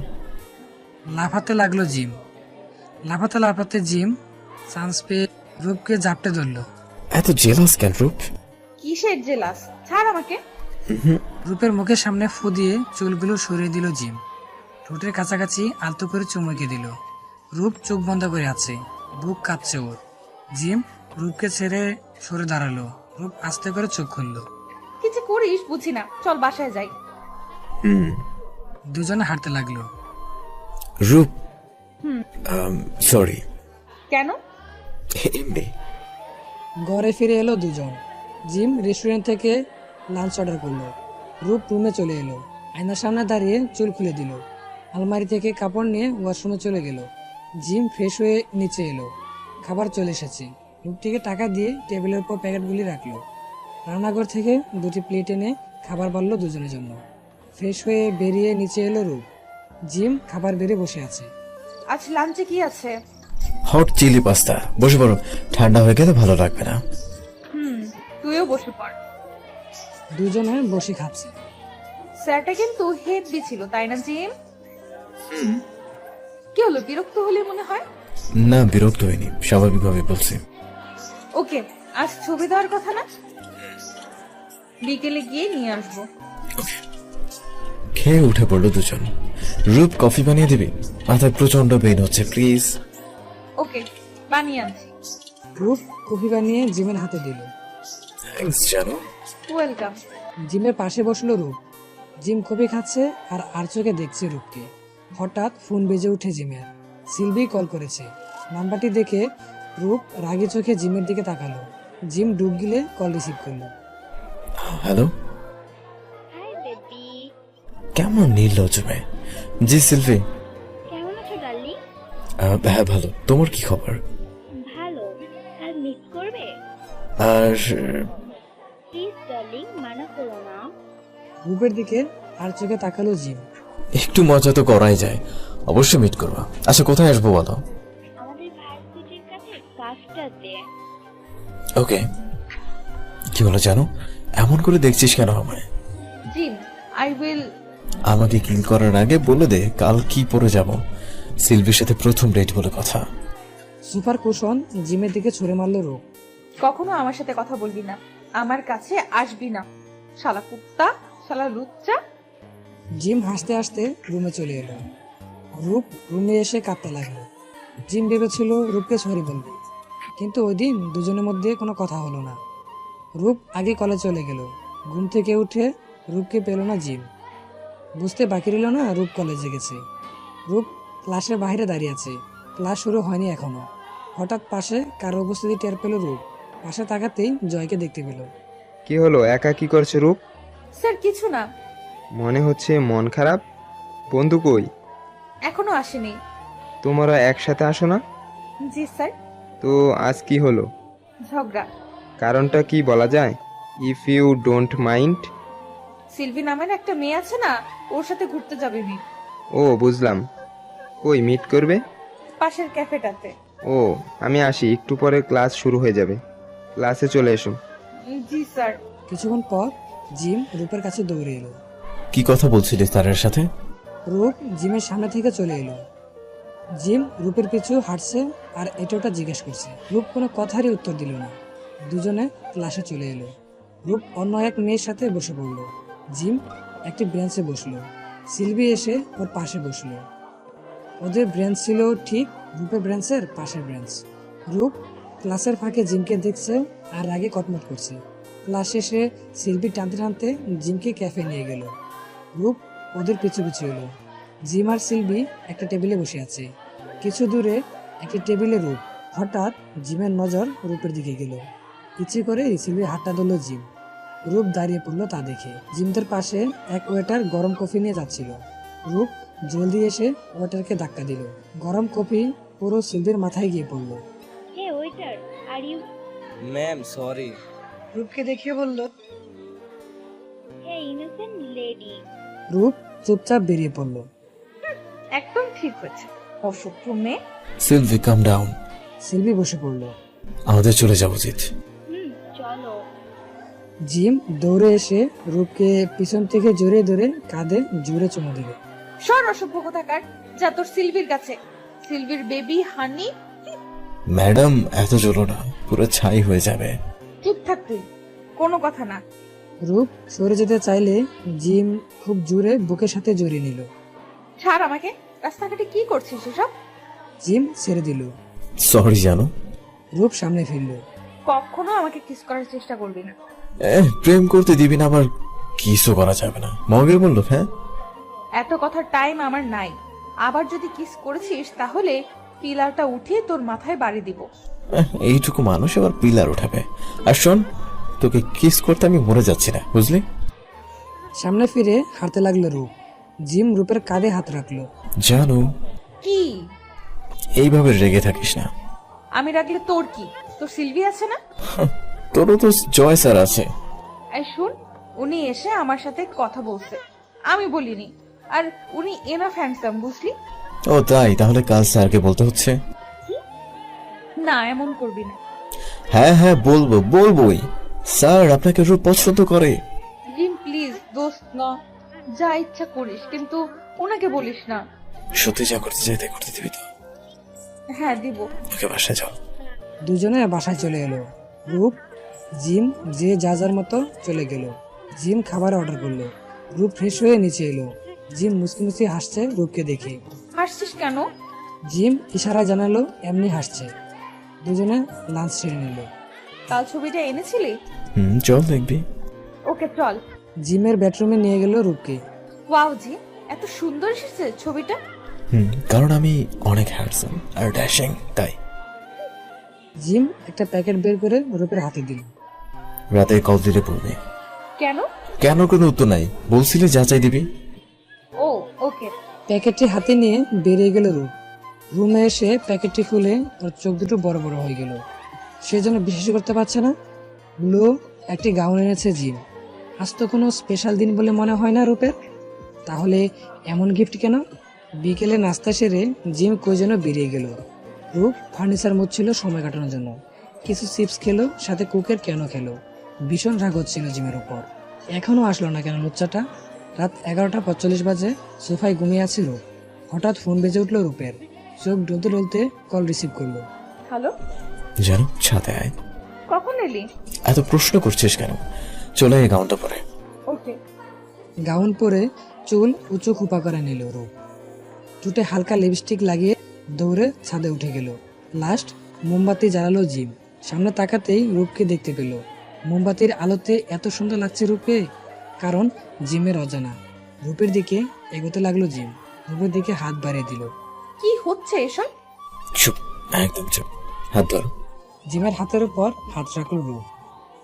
লাফাতে লাগলো জিম। লাফাতে লাফাতে জিম চান্স পেয়ে রূপকে জাপটে ধরলো। এত জেলাস কেন রূপ? কিসের জেলাস? ছাড় আমাকে। রূপের মুখের সামনে ফু দিয়ে চুলগুলো সরিয়ে দিল জিম। ঠোঁটের কাছাকাছি আলতো করে চুমুকে দিল। রূপ চোখ বন্ধ করে আছে, বুক কাঁপছে ওর। জিম রূপকে ছেড়ে সরে দাঁড়ালো। রূপ আস্তে করে চোখ খুললো। কিছু করিস বুঝি না, চল বাসায় যাই। দুজনে হাঁটতে লাগলো। রূপ, সরি। কেন? এমনি। ঘরে ফিরে এলো দুজন। জিম রেস্টুরেন্ট থেকে লাঞ্চ অর্ডার করলো। রূপ রুমে চলে এলো। আয়নার সামনে দাঁড়িয়ে চুল খুলে দিল। আলমারি থেকে কাপড় নিয়ে ওয়াশরুমে চলে গেল। জিম ফ্রেশ হয়ে নিচে এলো। খাবার চলে এসেছে। রূপটিকে টাকা দিয়ে টেবিলের উপর প্যাকেটগুলি রাখলো। রান্নাঘর থেকে দুটি প্লেট এনে খাবার বাড়লো দুজনের জন্য। ফ্রেশ হয়ে বেরিয়ে নিচে এলো রূপ। জিম খাবার বেড়ে বসে আছে। আজ লাঞ্চে কি আছে? Hot chilli pasta. বসে পড়ো, ঠান্ডা হয়ে গেলে ভালো লাগবে না। তুইও বসে পড়। দুজনে বসে খাচ্ছে। স্যারটা কিন্তু হেভি ছিল, তাই না জিম? কি হলো, বিরক্ত হলে মনে হয়? না, বিরক্ত হয়নি, স্বাভাবিকভাবে বলছি। ওকে, আজ ছবি দেওয়ার কথা না? বিকেলে গিয়ে নিয়ে আসবো। খেয়ে উঠে পড়লো দুজন। রূপ, কফি বানিয়ে দিবি? মাথায় প্রচন্ড পেইন হচ্ছে, প্লিজ। ওকে, বানিয়ে আনছি। রূপ কফি বানিয়ে জিমের হাতে দিল। থ্যাঙ্কস জানো। ওয়েলকাম। জিমের পাশে বসলো রূপ। জিম কফি খাচ্ছে আর চোখে দেখছে রূপকে। হঠাৎ ফোন বেজে উঠে জিমের। সিলভি কল করেছে। নাম্বারটি দেখে রূপ রাগী চোখে জিমের দিকে তাকালো। জিম ডুব গিলে কল রিসিভ করলো। হ্যালো, হাই বেবি, কেমন নির্লজ্জ মেয়ে। জি সিলভি। কেমন আছো ডার্লিং? হ্যাঁ ভালো, তোমার কি খবর? ভালো। কাল মিস করবে? আর প্লিজ ডার্লিং, মানা করো না। রূপের দিকে আর চোখে তাকালো জিম। একটু মজা তো করাই যায়, অবশ্যই মিট করবা। আচ্ছা, কোথায় আসবো বলো? আমাদের ভার্সিটির কাছে কাজটাতে। ওকে। কি হলো জানো, এমন করে দেখছিস কেন আমায়? Gym, I will. আমাকে কিল করার আগে বলে দে কাল কি পরে যাব। সিলভির সাথে প্রথম ডেট বলে কথা। সুপার কুশন জিমের দিকে ছুড়ে মারলো রূপ। কখনো আমার সাথে কথা বলবি না, আমার কাছে আসবি না। শালা কুত্তা, শালা লুচ্চা। জিম হাসতে হাসতে রুমে চলে এলো। রূপ রুমে এসে কাঁদতে লাগলো। জিম ভেবেছিল রূপকে সরি বলবে, কিন্তু ওই দিন দুজনের মধ্যে কোনো কথা হলো না। রূপ আগে কলেজ চলে গেল। ঘুম থেকে উঠে রূপকে পেল না জিম। বুঝতে বাকি রইল না রূপ কলেজে গেছে। রূপ ক্লাসের বাইরে দাঁড়িয়ে আছে। ক্লাস শুরু হয়নি এখনো। হঠাৎ পাশে কারো উপস্থিতি টের পেল রূপ। পাশে তাকাতেই জয়কে দেখতে পেল। কি হলো, একা কি করছে রূপ? স্যার কিছু না। মনে হচ্ছে মন খারাপ। বন্ধু কই? এখনো আসেনি। তোমরা একসাথে আসো না? জি স্যার। তো আজ কি হলো? ঝগড়া। কারণটা কি বলা যায়? If you don't mind. Silvi নামের একটা মেয়ে আছে না, ওর সাথে ঘুরতে যাবে মিট। ও বুঝলাম। কই মিট করবে? পাশের ক্যাফেটাতে। ও, আমি আসি, একটু পরে ক্লাস শুরু হয়ে যাবে। ক্লাসে চলে এসো। জি স্যার। কিছুক্ষণ পর জিম রূপের কাছে দৌড়ে এলো। কি কথা বলছিলি স্যারের সাথে? রূপ জিমের সামনে থেকে চলে এলো। জিম রূপের পিছু হাঁটছে আর এটা ওটা জিজ্ঞেস করছে। রূপ কোনো কথারই উত্তর দিল না। দুজনে ক্লাসে চলে এলো। রূপ অন্য এক মেয়ের সাথে বসে পড়লো। জিম একটি বেঞ্চে বসলো। সিলভি এসে ওর পাশে বসলো। ওদের ব্রেঞ্চ ছিল ঠিক রূপের ব্রেঞ্চের পাশের ব্রেঞ্চ। রূপ ক্লাসের ফাঁকে জিমকে দেখছে আর রাগে কটমট করছে। ক্লাস শেষে সিলভি টানতে টানতে জিমকে ক্যাফে নিয়ে গেল। রূপ ওদের পিছু পিছু এলো। জিম আর সিলভি একটা টেবিলে বসে আছে। কিছু দূরে একটি টেবিলে রূপ। হঠাৎ জিমের নজর রূপের দিকে গেল। ইচ্ছে করে সিলভি হাতটা ধরল জিম। রূপ দাঁড়িয়ে পড়লো তা দেখে। জিমদের পাশে এক ওয়েটার গরম কফি নিয়ে যাচ্ছিল। রূপ জলদি এসে ওয়েটারকে ধাক্কা দিল। গরম কফি পুরো সিলভির মাথায় গিয়ে পড়লো। Hey waiter, are you? Ma'am sorry. রূপকে দেখিয়ে বলল। Hey innocent lady. রূপ চুপচাপ বেরিয়ে পড়লো। একদম ঠিক হয়েছে। অসভ্য মেয়ে। সিলভি কাম ডাউন। সিলভি বসে পড়লো। আমাদের চলে যাওয়া উচিত। চলো। জিম দৌড়ে এসে রূপকে পিছন থেকে জড়িয়ে ধরে কাঁধে জোরে চুমু দিল। সর অসভ্য কোথাকার, যা তোর সিলভির কাছে। সিলভির বেবি হানি। ম্যাডাম এত জোরো না, পুরো ছাই হয়ে যাবে। ঠিক থাক তুই, কোনো কথা না। রূপ সরে যেতে চাইলে জিম খুব জোরে বুকের সাথে জড়িয়ে নিল। ছাড় আমাকে, রাস্তাঘাটে কি করছিস এসব? জিম ছেড়ে দিল। সরি জানো। রূপ সামনে ফিরল। কখনো আমাকে কিস করার চেষ্টা করবি না। প্রেম করতে দিবি না, আবার কিসও করা যাবে না, মগে বললো। হ্যাঁ, এত কথার টাইম আমার নাই। আবার যদি কিস করেছিস তাহলে পিলারটা উঠিয়ে তোর মাথায় বাড়ি দিব। এইটুকু মানুষ আবার পিলার উঠাবে। আর শোন, তোকে কিস করতে আমি মরে যাচ্ছি না, বুঝলি? সামনে ফিরে হাঁটতে লাগলো রূপ। জিম রূপের কাঁধে হাত রাখলো। জানো, কি? এইভাবে রেগে থাকিস না। আমি রাখলে তোর কি? তোর সিলভি আছে না? তোরও তো জয় স্যার আছে। এই শুন, উনি এসে আমার সাথে কথা বলছে, আমি বলিনি। আর উনি এনাফ হ্যান্ডসাম, বুঝলি? ও তাই? তাহলে কাল স্যারকে বলতে হচ্ছে। না, এমন করবি না। হ্যাঁ হ্যাঁ বলবোই। স্যার আপনাকে রূপ পছন্দ করে। জিম প্লিজ, দোস্ত না, যা ইচ্ছা করিস, কিন্তু ওনাকে বলিস না। সত্যি যা করতে চাই তাই করতে দিবি তো? হ্যাঁ দিব। ওকে বাসায় যাও। দুজনে বাসায় চলে এলো। রূপ জিম যে যার মতো চলে গেল। জিম খাবার অর্ডার করলো। রূপ ফ্রেশ হয়ে নিচে এলো। জিম মুসকি মুসকি হাসছে রূপকে দেখে। হাসছিস কেন? জিম ইশারায় জানালো এমনি হাসছে। দুজনে লাঞ্চ সেরে নিল। কাল ছবিটা এনেছিলি? চল দেখবি। ওকে চল। জিমের বেডরুমে নিয়ে গেল রূপকে। ওয়াও জিম, এত সুন্দর এসেছে ছবিটা। কারণ আমি অনেক হ্যান্ডসাম আর ড্যাশিং, তাই। জিম একটা প্যাকেট বের করে রূপের হাতে দিল। রাতে কল দিলে পড়বে। কেন? কেন কোনো উত্তর নাই, বলছিলে যাচাই দিবি। ও ওকে। প্যাকেটটি হাতে নিয়ে বেরিয়ে গেল রূপ। রুমে এসে প্যাকেটটি খুলে ওর চোখ দুটো বড় বড় হয়ে গেল। সে যেন বিশ্বাস করতে পারছে না। ব্লু একটি গাউন এনেছে জিম। আজ তো কোনো স্পেশাল দিন বলে মনে হয় না রূপের। তাহলে এমন গিফট কেন? বিকেলে নাস্তা সেরে জিম কই যেন বেরিয়ে গেল। রূপ ফার্নিচার মুছছিল সময় কাটানোর জন্য। কিছু চিপস খেলো, সাথে কুকের কেন খেলো। ভীষণ রাগ হচ্ছিল জিমের উপর। এখনো আসলো না কেন লুচ্চাটা? রাত 11:45 বাজে। সোফায় ঘুমিয়ে আছে রূপ। হঠাৎ ফোন বেজে উঠলো রূপের। চোখ ডলতে ডলতে কল রিসিভ করলো। হ্যালো, জানো, ছাদে আয়। কখন এলি? এত প্রশ্ন করছিস কেন? চলে এই গাউনটা পরে। ওকে। গাউন পরে চুল উঁচু খোপা করে নিল রূপ। ঠোঁটে হালকা লিপস্টিক লাগিয়ে দৌড়ে ছাদে উঠে গেল। লাস্ট মোমবাতি জ্বালালো জিম। সামনে তাকাতেই রূপকে দেখতে পেল। মোমবাতির আলোতে এত সুন্দর লাগছে রূপকে, কারণ জিমের অজানা। রূপের দিকে এগোতে লাগলো জিম। রূপের দিকে হাত বাড়িয়ে দিল। কি হচ্ছে এসব? চুপ, একদম চুপ। হাত ধর। জিমের হাতের উপর হাত রাখল রূপ।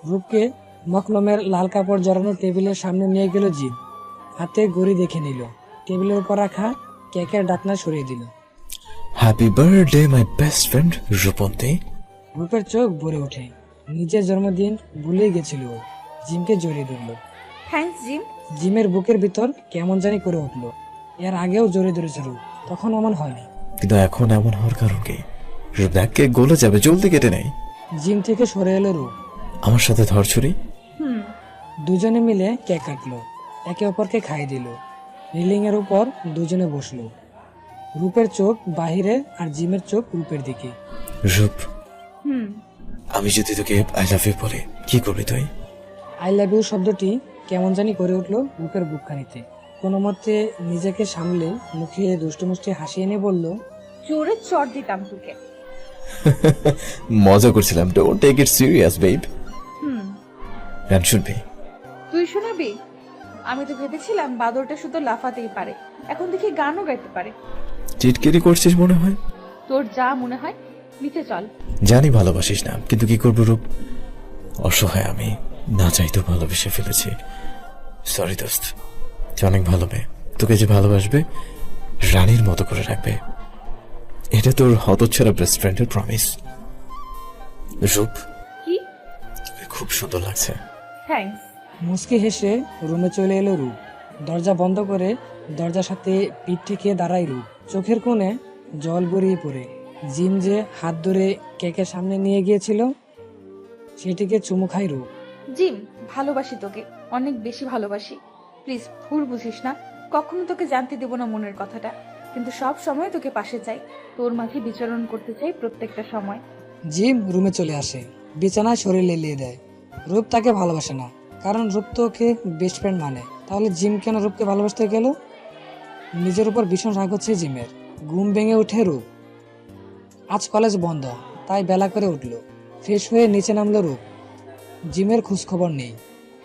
রূপকে মখলমের লাল কাপড় জড়ানো টেবিলের সামনে নিয়ে গেল জিম। হাতে ঘড়ি দেখে নিল। টেবিলের উপর রাখা কেকের ডাকনা সরিয়ে দিল। Happy birthday my best friend Rupanti. রূপের চোখ ভরে ওঠে। নিজের জন্মদিন ভুলে গেছিল ও। জিমকে জড়িয়ে ধরল। Thanks gym. জিমের বুকের ভিতর কেমন জানি করে উঠল। এর আগেও জড়িয়ে ধরেছে রূপ, তখন এমন হয়নি। কিন্তু এখন এমন হওয়ার কারণ কি? রূপ দেখ কেক গলে যাবে, জলদি কেটে নেই। জিম থেকে সরে এলো রূপ। আমার সাথে ধর ছুরি। দুজনে মিলে কেক কাটলো, একে অপরকে খাইয়ে দিল। রিলিং এর উপর দুজনে বসলো। রূপের চোখ বাহিরে আর জিমের চোখ রূপের দিকে। রূপ, আমি যদি তোকে আই লাভ ইউ বলি, কি করবি তুই? আই লাভ ইউ শব্দটি কেমন জানি করে উঠলো রূপের বুকখানিতে। কোনো মতে নিজেকে সামলে মুখে দুষ্টুমুষ্টি হাসি এনে বলল, জোরে চড় দিতাম তোকে। মজা করছিলাম, don't take it serious babe. গান শুনবি? তুই শোনাবি? আমি তো ভেবেছিলাম বাদরটা শুধু লাফাতেই পারে, এখন দেখি গানও গাইতে পারে। চিটকিরি করছিস মনে হয়। তোর যা মনে হয়, নিচে চল। জানি ভালোবাসিস না, কিন্তু কি করবো রূপ, অসহায় আমি, না চাইতেও ভালোবেসে ফেলেছি। সরি দোস্ত, তুই অনেক ভালো মেয়ে, তোকে যে ভালোবাসবে রানীর মতো করে রাখবে, এটা তোর হতচ্ছাড়া বেস্ট ফ্রেন্ডের প্রমিস। রূপ, কি? তোকে খুব সুন্দর লাগছে। থ্যাঙ্কস। মুচকি হেসে রুমে চলে এলো রূপ। দরজা বন্ধ করে দরজার সাথে পিঠ থেকে দাঁড়ায় রূপ। চোখের কোণে জল গড়িয়ে পড়ে। জিম যে হাত ধরে কেকের সামনে নিয়ে গিয়েছিল সেটিকে চুমু খায় রূপ। জিম, ভালোবাসি তোকে, অনেক বেশি ভালোবাসি। প্লিজ ভুল বুঝিস না, কখনো তোকে জানতে দেব না মনের কথাটা, কিন্তু সব সময় তোকে পাশে চাই, তোর মাঝে বিচরণ করতে চাই প্রত্যেকটা সময়। জিম রুমে চলে আসে, বিছানায় শরীর লেলিয়ে দেয়। রূপ তাকে ভালোবাসে না, কারণ রূপ তো ওকে বেস্ট ফ্রেন্ড মানে। তাহলে জিম কেন রূপকে ভালোবাসতে গেল? নিজের উপর ভীষণ রাগ হচ্ছে জিমের। ঘুম ভেঙে উঠে রূপ। আজ কলেজ বন্ধ, তাই বেলা করে উঠল। ফ্রেশ হয়ে নিচে নামলো রূপ। জিমের খোঁজ খবর নেই,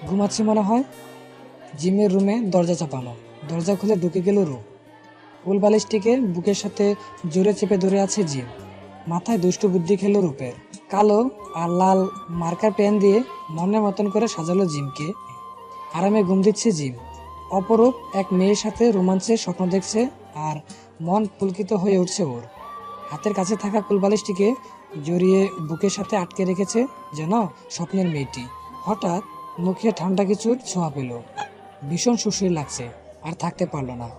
ঘুমাচ্ছে মনে হয়। জিমের রুমে দরজা চাপানো, দরজা খুলে ঢুকে গেল রূপ। ফুল বালিশটিকে বুকের সাথে জোরে চেপে ধরে আছে জিম। মাথায় দুষ্টু বুদ্ধি খেলো রূপের। কালো আর লাল মার্কার পেন দিয়ে মনের মতন করে সাজালো জিমকে। আরামে ঘুম দিচ্ছে জিম। অপরূপ এক মেয়ের সাথে রোমাঞ্চের স্বপ্ন দেখছে আর মন পুলকিত হয়ে উঠছে ওর। হাতের কাছে থাকা কুলবালিশটিকে জড়িয়ে বুকের সাথে আটকে রেখেছে যেন স্বপ্নের মেয়েটি। হঠাৎ মুখে ঠান্ডা কিছুর ছোঁয়া পেল। ভীষণ সুশ্রী লাগছে, আর থাকতে পারলো না।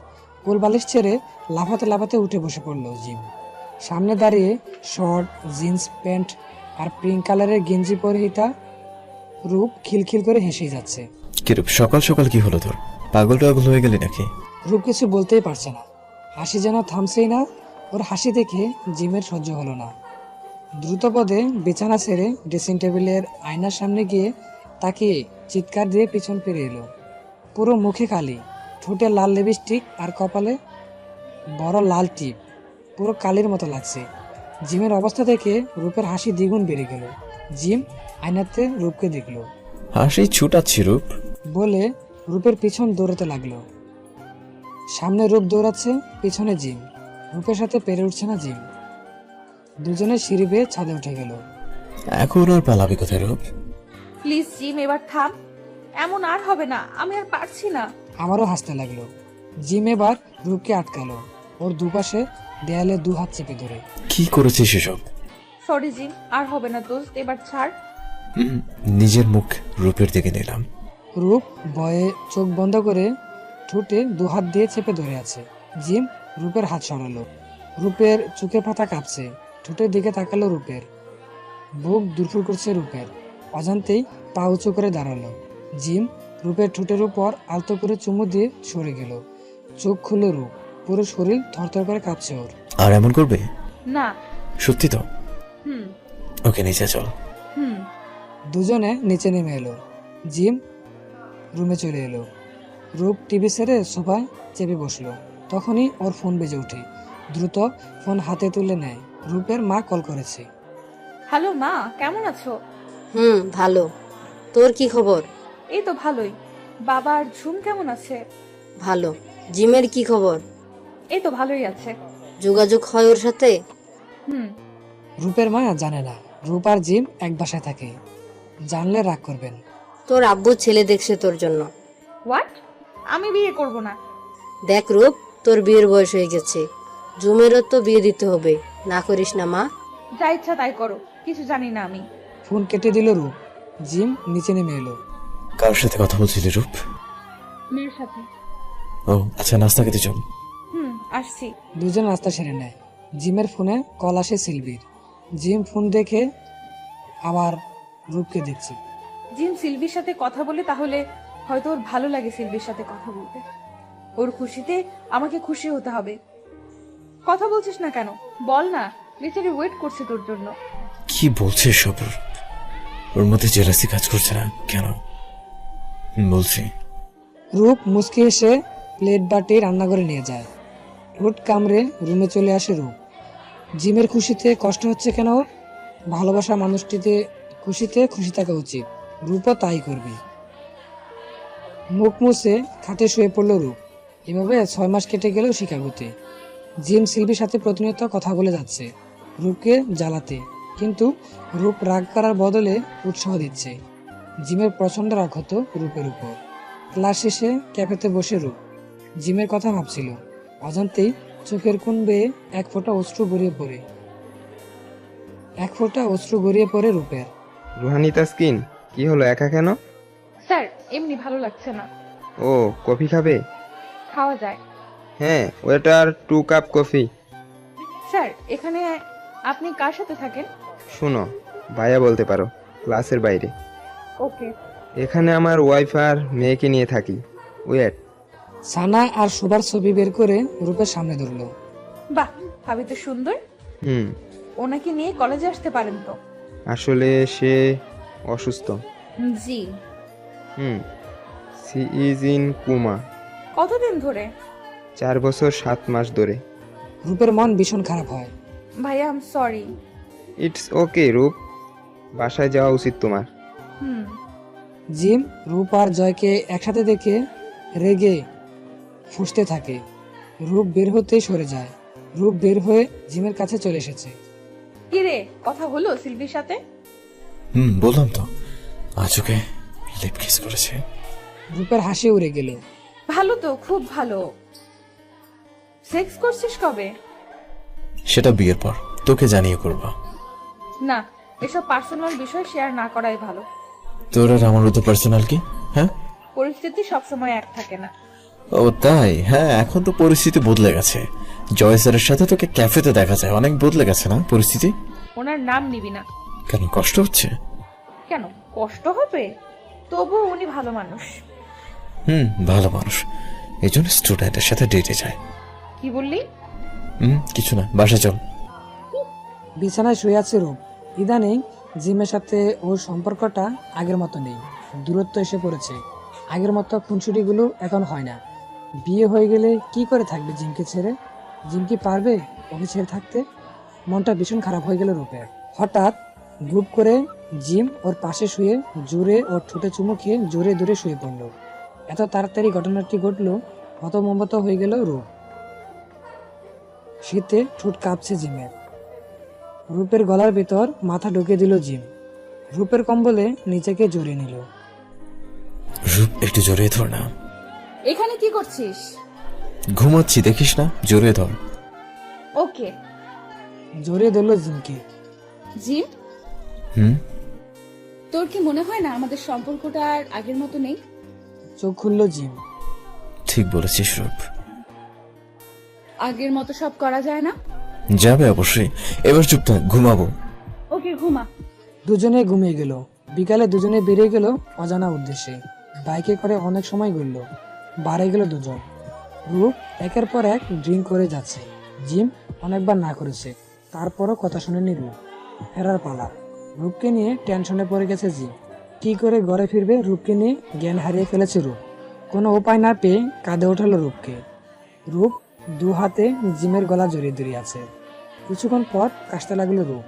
কুলবালিশ ছেড়ে লাফাতে লাফাতে উঠে বসে পড়লো জিম। সামনে দাঁড়িয়ে শর্ট জিন্স প্যান্ট আর পিঙ্ক কালারের গেঞ্জি পরিহিতা রূপ খিলখিল করে হেসে যাচ্ছে। কি রূপ, সকাল সকাল কি হলো তোর? পাগল টাগল হয়ে গেলি নাকি? রূপ কিছু বলতেই পারছে না, হাসি যেন থামছেই না। ওর হাসি দেখে জিমের সহ্য হলো না। দ্রুত পদে বিছানা ছেড়ে ড্রেসিং টেবিলের আয়নার সামনে গিয়ে তাকে চিৎকার দিয়ে পিছন ফিরে এলো। পুরো মুখে কালি, ঠোঁটে লাল লিপস্টিক আর কপালে বড় লাল টিপ, পুরো কালির মতো লাগছে। জিমের অবস্থা দেখে রূপের হাসি দ্বিগুণ বেড়ে গেল। জিম আয়নাতে রূপকে দেখলো, হাসি ছুটাচ্ছি রূপ। বলে রূপের পিছন দৌড়াতে লাগলো। সামনে রূপ দৌড়াচ্ছে, পিছনে জিম। রূপের সাথে পেরে উঠছে না জিম। দুজনে সিঁড়ি বেয়ে ছাদে উঠে গেল। এখন আর পালাবি কোথায় রূপ? প্লিজ জিম, এবার থাম, এমন আর হবে না, আমি আর পারছি না। আমারও হাসতে লাগলো। জিম এবার রূপকে আটকালো, ওর দুপাশে দেয়ালে দু হাত চেপে ধরে। কি করেছিস এসব? সরি জিম, আর হবে না দোস্ত, এবার ছাড়। নিজের মুখ রূপের দিকে নিলাম। রূপ ভয়ে চোখ বন্ধ করে ঠোঁটে দু হাত দিয়ে চেপে ধরে আছে। জিম রূপের হাত সরালো। রূপের চোখের পাতা কাঁপছে, ঠোঁটের দিকে তাকালো রূপের। বুক দুরফুর করছে রূপের। অজান্তেই পা উঁচু করে দাঁড়ালো। জিম রূপের ঠোঁটের উপর আলতো করে চুমু দিয়ে সরে গেল। চোখ খুলল রূপ, পুরো শরীর থরথর করে কাঁপছে ওর। আর এমন করবে না। সত্যি তো? হুম ওকে নিচে চল। হুম। দুজনে নিচে নেমে এলো। জিম রুমে চলে এলো। রূপ টিভি ছেড়ে সোফায় চেপে বসলো। তখনই ওর ফোন বেজে ওঠে। দ্রুত ফোন হাতে তুলে নেয়। রূপের মা কল করেছে। হ্যালো মা, কেমন আছো? ভালো। তোর কি খবর? এই তো ভালোই। বাবা আর ঝুম কেমন আছে? ভালো। জিমের কি খবর? এই তো ভালোই আছে। যোগাযোগ হয় ওর সাথে? হুম। রূপের মা জানে না রূপ আর জিম এক বাসায় থাকে। জানলে রাগ করবেন। তোর আব্বু ছেলে দেখছে তোর জন্য। হোয়াট? আমি বিয়ে করব না। দেখ রূপ, তোর বিয়ের বয়স হয়ে গেছে, জুমেরও তো বিয়ে দিতে হবে, না করিস না মা? যা ইচ্ছা তাই করো, কিছু জানি না আমি। ফোন কেটে দিল রূপ। জিম নিচে নেমে এলো। কার সাথে কথা বলছিলি রূপ? মেয়ের সাথে। ও আচ্ছা, নাস্তা খেতে চল। আসছি। দুজন নাস্তা সেরে নেয়। জিমের ফোনে কল আসে সিলভির। জিম ফোন দেখে আবার রূপকে দেখছে। জিম সিলভির সাথে কথা বলে, তাহলে হয়তো ওর ভালো লাগে সিলভির সাথে কথা বলতে। ওর খুশিতে আমাকে খুশি হতে হবে। কথা বলছিস না কেন? বল না, বেচারি ওয়েট করছে তোর জন্য। কি বলছিস সব? ওর মধ্যে জেলাসি কাজ করছে না কেন? বলছি। রূপ মুচকি এসে প্লেট বাটি রান্নাঘরে নিয়ে যায়। হুট কামড়ে রুমে চলে আসে রূপ। জিমের খুশিতে কষ্ট হচ্ছে কেন ওর? ভালোবাসা মানুষটিতে খুশিতে খুশি থাকা উচিত। রূপও তাই করবে। মুখ মুছে খাটে শুয়ে পড়ল রূপ। এভাবে 6 মাস কেটে গেল শিকাগোতে। জিম সিলভির সাথে প্রতিনিয়ত কথা বলে যাচ্ছে রূপকে জ্বালাতে, কিন্তু রূপ রাগ করার বদলে উৎসাহ দিচ্ছে। জিমের প্রচন্ড রাগ হতো রূপের উপর। ক্লাস শেষে ক্যাফেতে বসে রূপ জিমের কথা ভাবছিল। অজান্তেই চোখের কোণ বেয়ে এক ফোঁটা অশ্রু গড়িয়ে পড়ে রূপের। রুহানি তাসকিন, কি হলো, একা কেন? স্যার, এমনি ভালো লাগছে না। ও, কফি খাবে? খাওয়া যায়। হ্যাঁ, ওয়েটার 2 কাপ কফি। স্যার, এখানে আপনি কার সাথে থাকেন? শোনো, ভাইয়া বলতে পারো, ক্লাসের বাইরে। ওকে। এখানে আমার ওয়াইফ আর মেয়েকে নিয়ে থাকি। ওয়েট। সানা আর শোভার ছবি বের করে রূপের সামনে ধরলো। বাহ, ভাবি তো সুন্দর। হুম। ওনাকে নিয়ে কলেজে আসতে পারেন তো। আসলে সে অসুস্থ। জি। সি ইজ ইন কুমা। কতদিন ধরে? 4 বছর 7 মাস ধরে। রূপের মন ভীষণ খারাপ হয়। ভাইয়া, I am sorry. It's okay রূপ, বাসায় যাওয়া উচিত তোমার। জিম রূপ আর জয়কে একসাথে দেখে রেগে ফুঁসতে থাকে। রূপ বের হতেই সরে যায়। রূপ বের হয়ে জিমের কাছে চলে এসেছে। কি রে, কথা হলো সিলভির সাথে? বললাম তো, আজ ওকে লিপ কিস করেছে। রূপের হাসি উড়ে গেল। ভালো তো, খুব ভালো। সেক্স করছিস কবে? সেটা বিয়ের পর তোকে জানিয়ে করবা। না, এসব পার্সোনাল বিষয় শেয়ার না করাই ভালো। তোর আর আমার তো পার্সোনাল কি? হ্যাঁ, পরিস্থিতি সবসময় এক থাকে না। ও তাই? হ্যাঁ, এখন তো পরিস্থিতি বদলে গেছে। জয় স্যারের সাথে তোকে ক্যাফেতে দেখা যায়, অনেক বদলে গেছে না পরিস্থিতি? ওনার নাম নিবি না। কেন, কষ্ট হচ্ছে? কেন কষ্ট হবে? তবুও উনি ভালো মানুষ। ভালো মানুষ, এই জন্য স্টুডেন্টের সাথে ডেটে যায়। কি বললি? কিছু না, বাসা চল। বিছানায় শুয়ে আছে রূপ। ইদানিং জিমের সাথে ওর সম্পর্কটা আগের মতো নেই। দূরত্ব এসে পড়েছে। আগের মতো খুনসুটিগুলো এখন হয় না। বিয়ে হয়ে গেলে কি করে থাকবে জিমকে ছেড়ে? জিম কি পারবে ওকে ছেড়ে থাকতে? মনটা ভীষণ খারাপ হয়ে গেল রূপের। হঠাৎ গ্রুপ করে জিম ওর পাশে শুয়ে জোরে ওর ঠোঁটে চুমু খেয়ে জোরে দূরে শুয়ে পড়ল। এত তাড়াতাড়ি ঘটনাটি ঘটলো, হতমম্বত হয়ে গেল রূপ। শীতে ঠোঁট কাঁপছে জিমের। রূপের গলার ভেতর মাথা ঢুকে দিল জিম। রূপের কম্বলে নিজেকে জড়িয়ে নিল। রূপ, একটু জোরে ধর না। এখানে কি করছিস? ঘুমাচ্ছি, দেখিস না? জোরে ধর। ওকে। জড়িয়ে ধরল জিমকে। জিম, হুম, তোর কি মনে হয় না আমাদের সম্পর্কটা আর আগের মতো নেই? চোখ খুলল জিম। ঠিক বলেছিস রূপ। আগের মতো সব করা যায় না? যাবে অবশ্যই। এবার চুপ থাক, ঘুমাবো। ওকে, ঘুমা। দুজনে ঘুমিয়ে গেল। বিকালে দুজনে বেরিয়ে গেল অজানা উদ্দেশ্যে। বাইকে করে অনেক সময় ঘুরল। বারে গেল দুজন। রূপ একের পর এক ড্রিঙ্ক করে যাচ্ছে। জিম অনেকবার না করেছে, তারপরও কথা শুনেনি রূপ। ফেরার পালা। রূপকে নিয়ে টেনশনে পড়ে গেছে জিম। কি করে ঘরে ফিরবে রূপকে নিয়ে জ্ঞান হারিয়ে ফেলেছে রূপ। কোনো উপায় না পেয়ে কাঁধে ওঠালো রূপকে। রূপ দু হাতে জিমের গলা জড়িয়ে আছে। কিছুক্ষণ পর কাশতে লাগলো রূপ।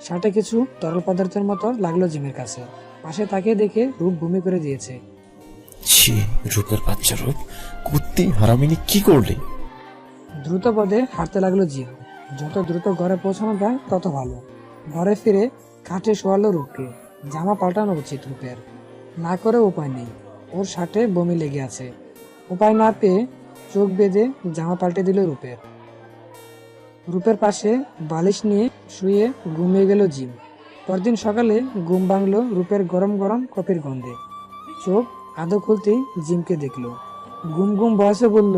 শার্টে কিছু তরল পদার্থের মতো লাগলো জিমের কাছে। পাশে তাকিয়ে দেখে রূপ বমি করে দিয়েছে। ছি, রূপের বাচ্চা রূপ, কুত্তি হারামিনী, কি করলি? দ্রুত পদে হাঁটতে লাগলো জিম। যত দ্রুত ঘরে পৌঁছানো যায় তত ভালো। ঘরে ফিরে খাটে শোয়ালো রূপকে। জামা পাল্টানো উচিত রূপের, না করে উপায় নেই। ওর শার্টে বমি লেগে আছে। উপায় না পেয়ে চোখ বেঁধে জামা পাল্টে দিল রূপের। রূপের পাশে বালিশ নিয়ে শুয়ে ঘুমিয়ে গেল জিম। পরদিন সকালে ঘুম ভাঙল রূপের গরম গরম কফির গন্ধে। চোখ আদৌ খুলতেই জিমকে দেখলো। ঘুম ঘুম বয়সে বলল,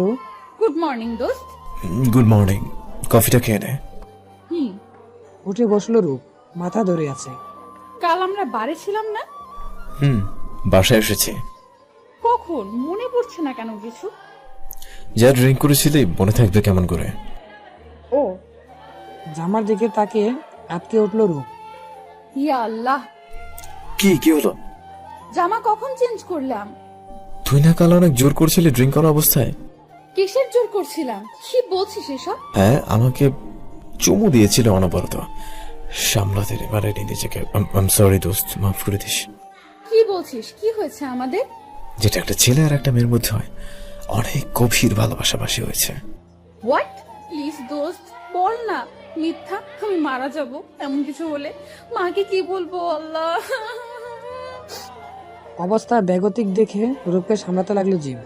গুড মর্নিং দোস্ত। Good morning. কফিটা খেয়ে নে। হুম। উঠে বসলো রূপ, মাথা ধরে আছে। কাল আমরা বাড়ি ছিলাম না? বাসায় এসেছি। কখন? মনে পড়ছে না কেন কিছু? যা ড্রিঙ্ক করেছিলি মনে থাকবে কেমন করে? ও জামার দিকে তাকিয়ে আটকে উঠল রূপ। ইয়া আল্লাহ, কি হলো? জামা কখন চেঞ্জ করলাম? তুই না কাল অনেক জোর করছিলি ড্রিঙ্ক করা অবস্থায়? কিসের জোর করছিলাম? কি বলছিস এসব? হ্যাঁ, আমাকে চুমু দিয়েছিল অনবরত। সামলাতে পারেনি নিজেকে। আম সরি দোস্ত, মাফ করে দিস। কি বলছিস? কি হয়েছে আমাদের? যেটা একটা ছেলে আর একটা মেয়ের মধ্যে হয়, অনেক গভীর ভালোবাসাবাসি হয়েছে। হোয়াট? প্লিজ দোস্ত বল না। মিথ্যা, আমি মারা যাব এমন কিছু হলে। মাকে কি বলবো আল্লাহ। অবস্থা বেগতিক দেখে রূপকে সামলাতে লাগলো জিম।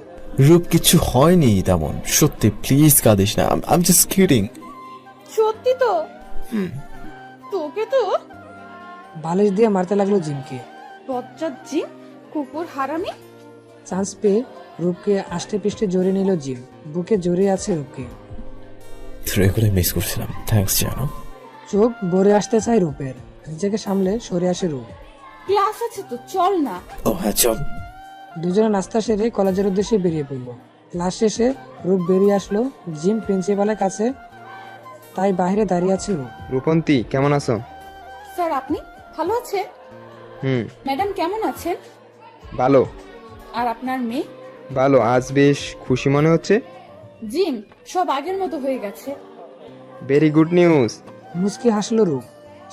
রূপ কিছু হয়নি তেমন, সত্যি প্লিজ কাঁদিস না। আম জাস্ট কিডিং। সত্যি তো? তোকে তো বালিশ দিয়ে মারতে লাগলো জিমকে। বজ্জাত জিম, কুকুর হারামি। চান্স পেয়ে রূপকে আষ্টে পৃষ্ঠে জড়িয়ে নিল জিম। বুকে জড়িয়ে আছে রূপকে। এগুলো মিস করছিলাম, থ্যাঙ্কস জানো। চোখ ভরে আসতে চায় রূপের, নিজেকে সামলে সরে আসে রূপ। ক্লাস আছে তো, চল না। ও হ্যাঁ চল। দুজনে নাস্তা সেরে কলেজের উদ্দেশ্যে বেরিয়ে পড়লো। ক্লাস শেষে রূপ বেরিয়ে আসলো জিম প্রিন্সিপালের কাছে, তাই বাইরে দাঁড়িয়ে আছে রূপ। রূপন্তী কেমন আছো? স্যার আপনি ভালো আছেন? ম্যাডাম কেমন আছেন? ভালো। আর আপনার মেয়ে? ভালো। আজ বেশ খুশি মনে হচ্ছে। জিম, সব আগের মতো হয়ে গেছে। Very good news. মুচকি হাসলো রূপ।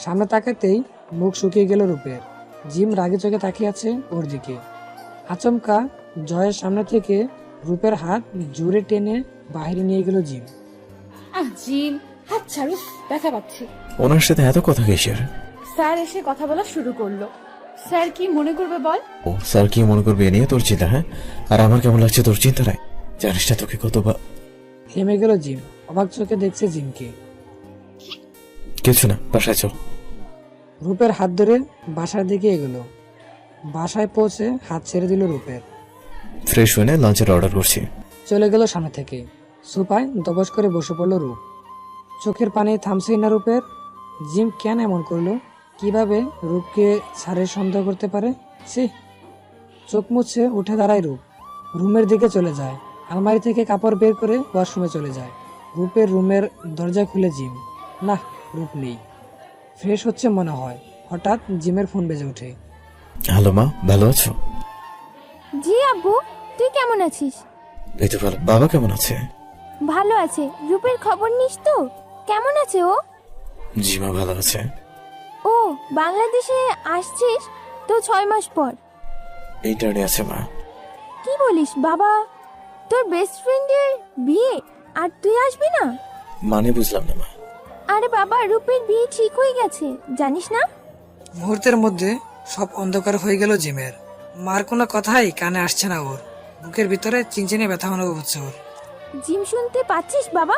সামনে তাকাতেই মুখ শুকিয়ে গেল রূপের। জিম রাগে চোখে তাকিয়ে আছে ওর দিকে। আচমকা জয়ের সামনে থেকে রূপের হাত জোরে টেনে বাইরে নিয়ে গেল জিম। জিম, হাত ছাড়ু, ব্যথা পাচ্ছি। ওনার সাথে এত কথা কিসের? স্যার এসে কথা বলা শুরু করলো। স্যার কি মনে করবে বল? ও স্যার কি মনে করবে এ নিয়ে তোর চিন্তা? হ্যাঁ, আর আমার কেমন লাগছে তোর চিন্তা নাই? জানিস না তোকে কতবার। থেমে গেল জিম, অবাক চোখে দেখছে জিমকে। কিছু না, বাসায় চল। রূপের হাত ধরে বাসার দিকে এগোলো। বাসায় পৌঁছে হাত ছেড়ে দিল রূপের। ফ্রেশ হয়ে নে, লাঞ্চের অর্ডার করছি। চলে গেল সামনে থেকে। সোফায় দবস করে বসে পড়ল রূপ। চোখের পানি থামছেই না রূপের। জিম কেন এমন করলো? কিভাবে রূপকে ছাড়ের সন্দেহ করতে পারে? ছি! চোখ মুছে উঠে দাঁড়ায় রূপ। রুমের দিকে চলে যায়। আলমারি থেকে কাপড় বের করে ওয়াশরুমে চলে যায়। রূপের রুমের দরজা খুলে জিম। না, রূপ নেই। ফ্রেশ হচ্ছে মনে হয়, হঠাৎ জিমের ফোন বেজে ওঠে। হ্যালো মা, ভালো আছো? জি আব্বু, তুই কেমন আছিস? এই তো ভালো। বাবা কেমন আছে? ভালো আছে। রূপের খবর নিস তো? কেমন আছে ও? জিমা ভালো আছে। ও বাংলাদেশে আসছিস তো 6 মাস পর? ইন্টারনে আছে মা। কি বলিস বাবা, তোর বেস্ট ফ্রেন্ডের বিয়ে আর তুই আসবি না? মানে বুঝলাম না মা। আরে বাবা, রূপের বিয়ে ঠিক হয়ে গেছে, জানিস না? মুহূর্তের মধ্যে সব অন্ধকার হয়ে গেল জিমের। মার কোনো কথাই কানে আসছে না ওর। বুকের ভিতরে চিনচিনে ব্যথা অনুভব হচ্ছে ওর। জিম শুনতে পাচ্ছিস বাবা?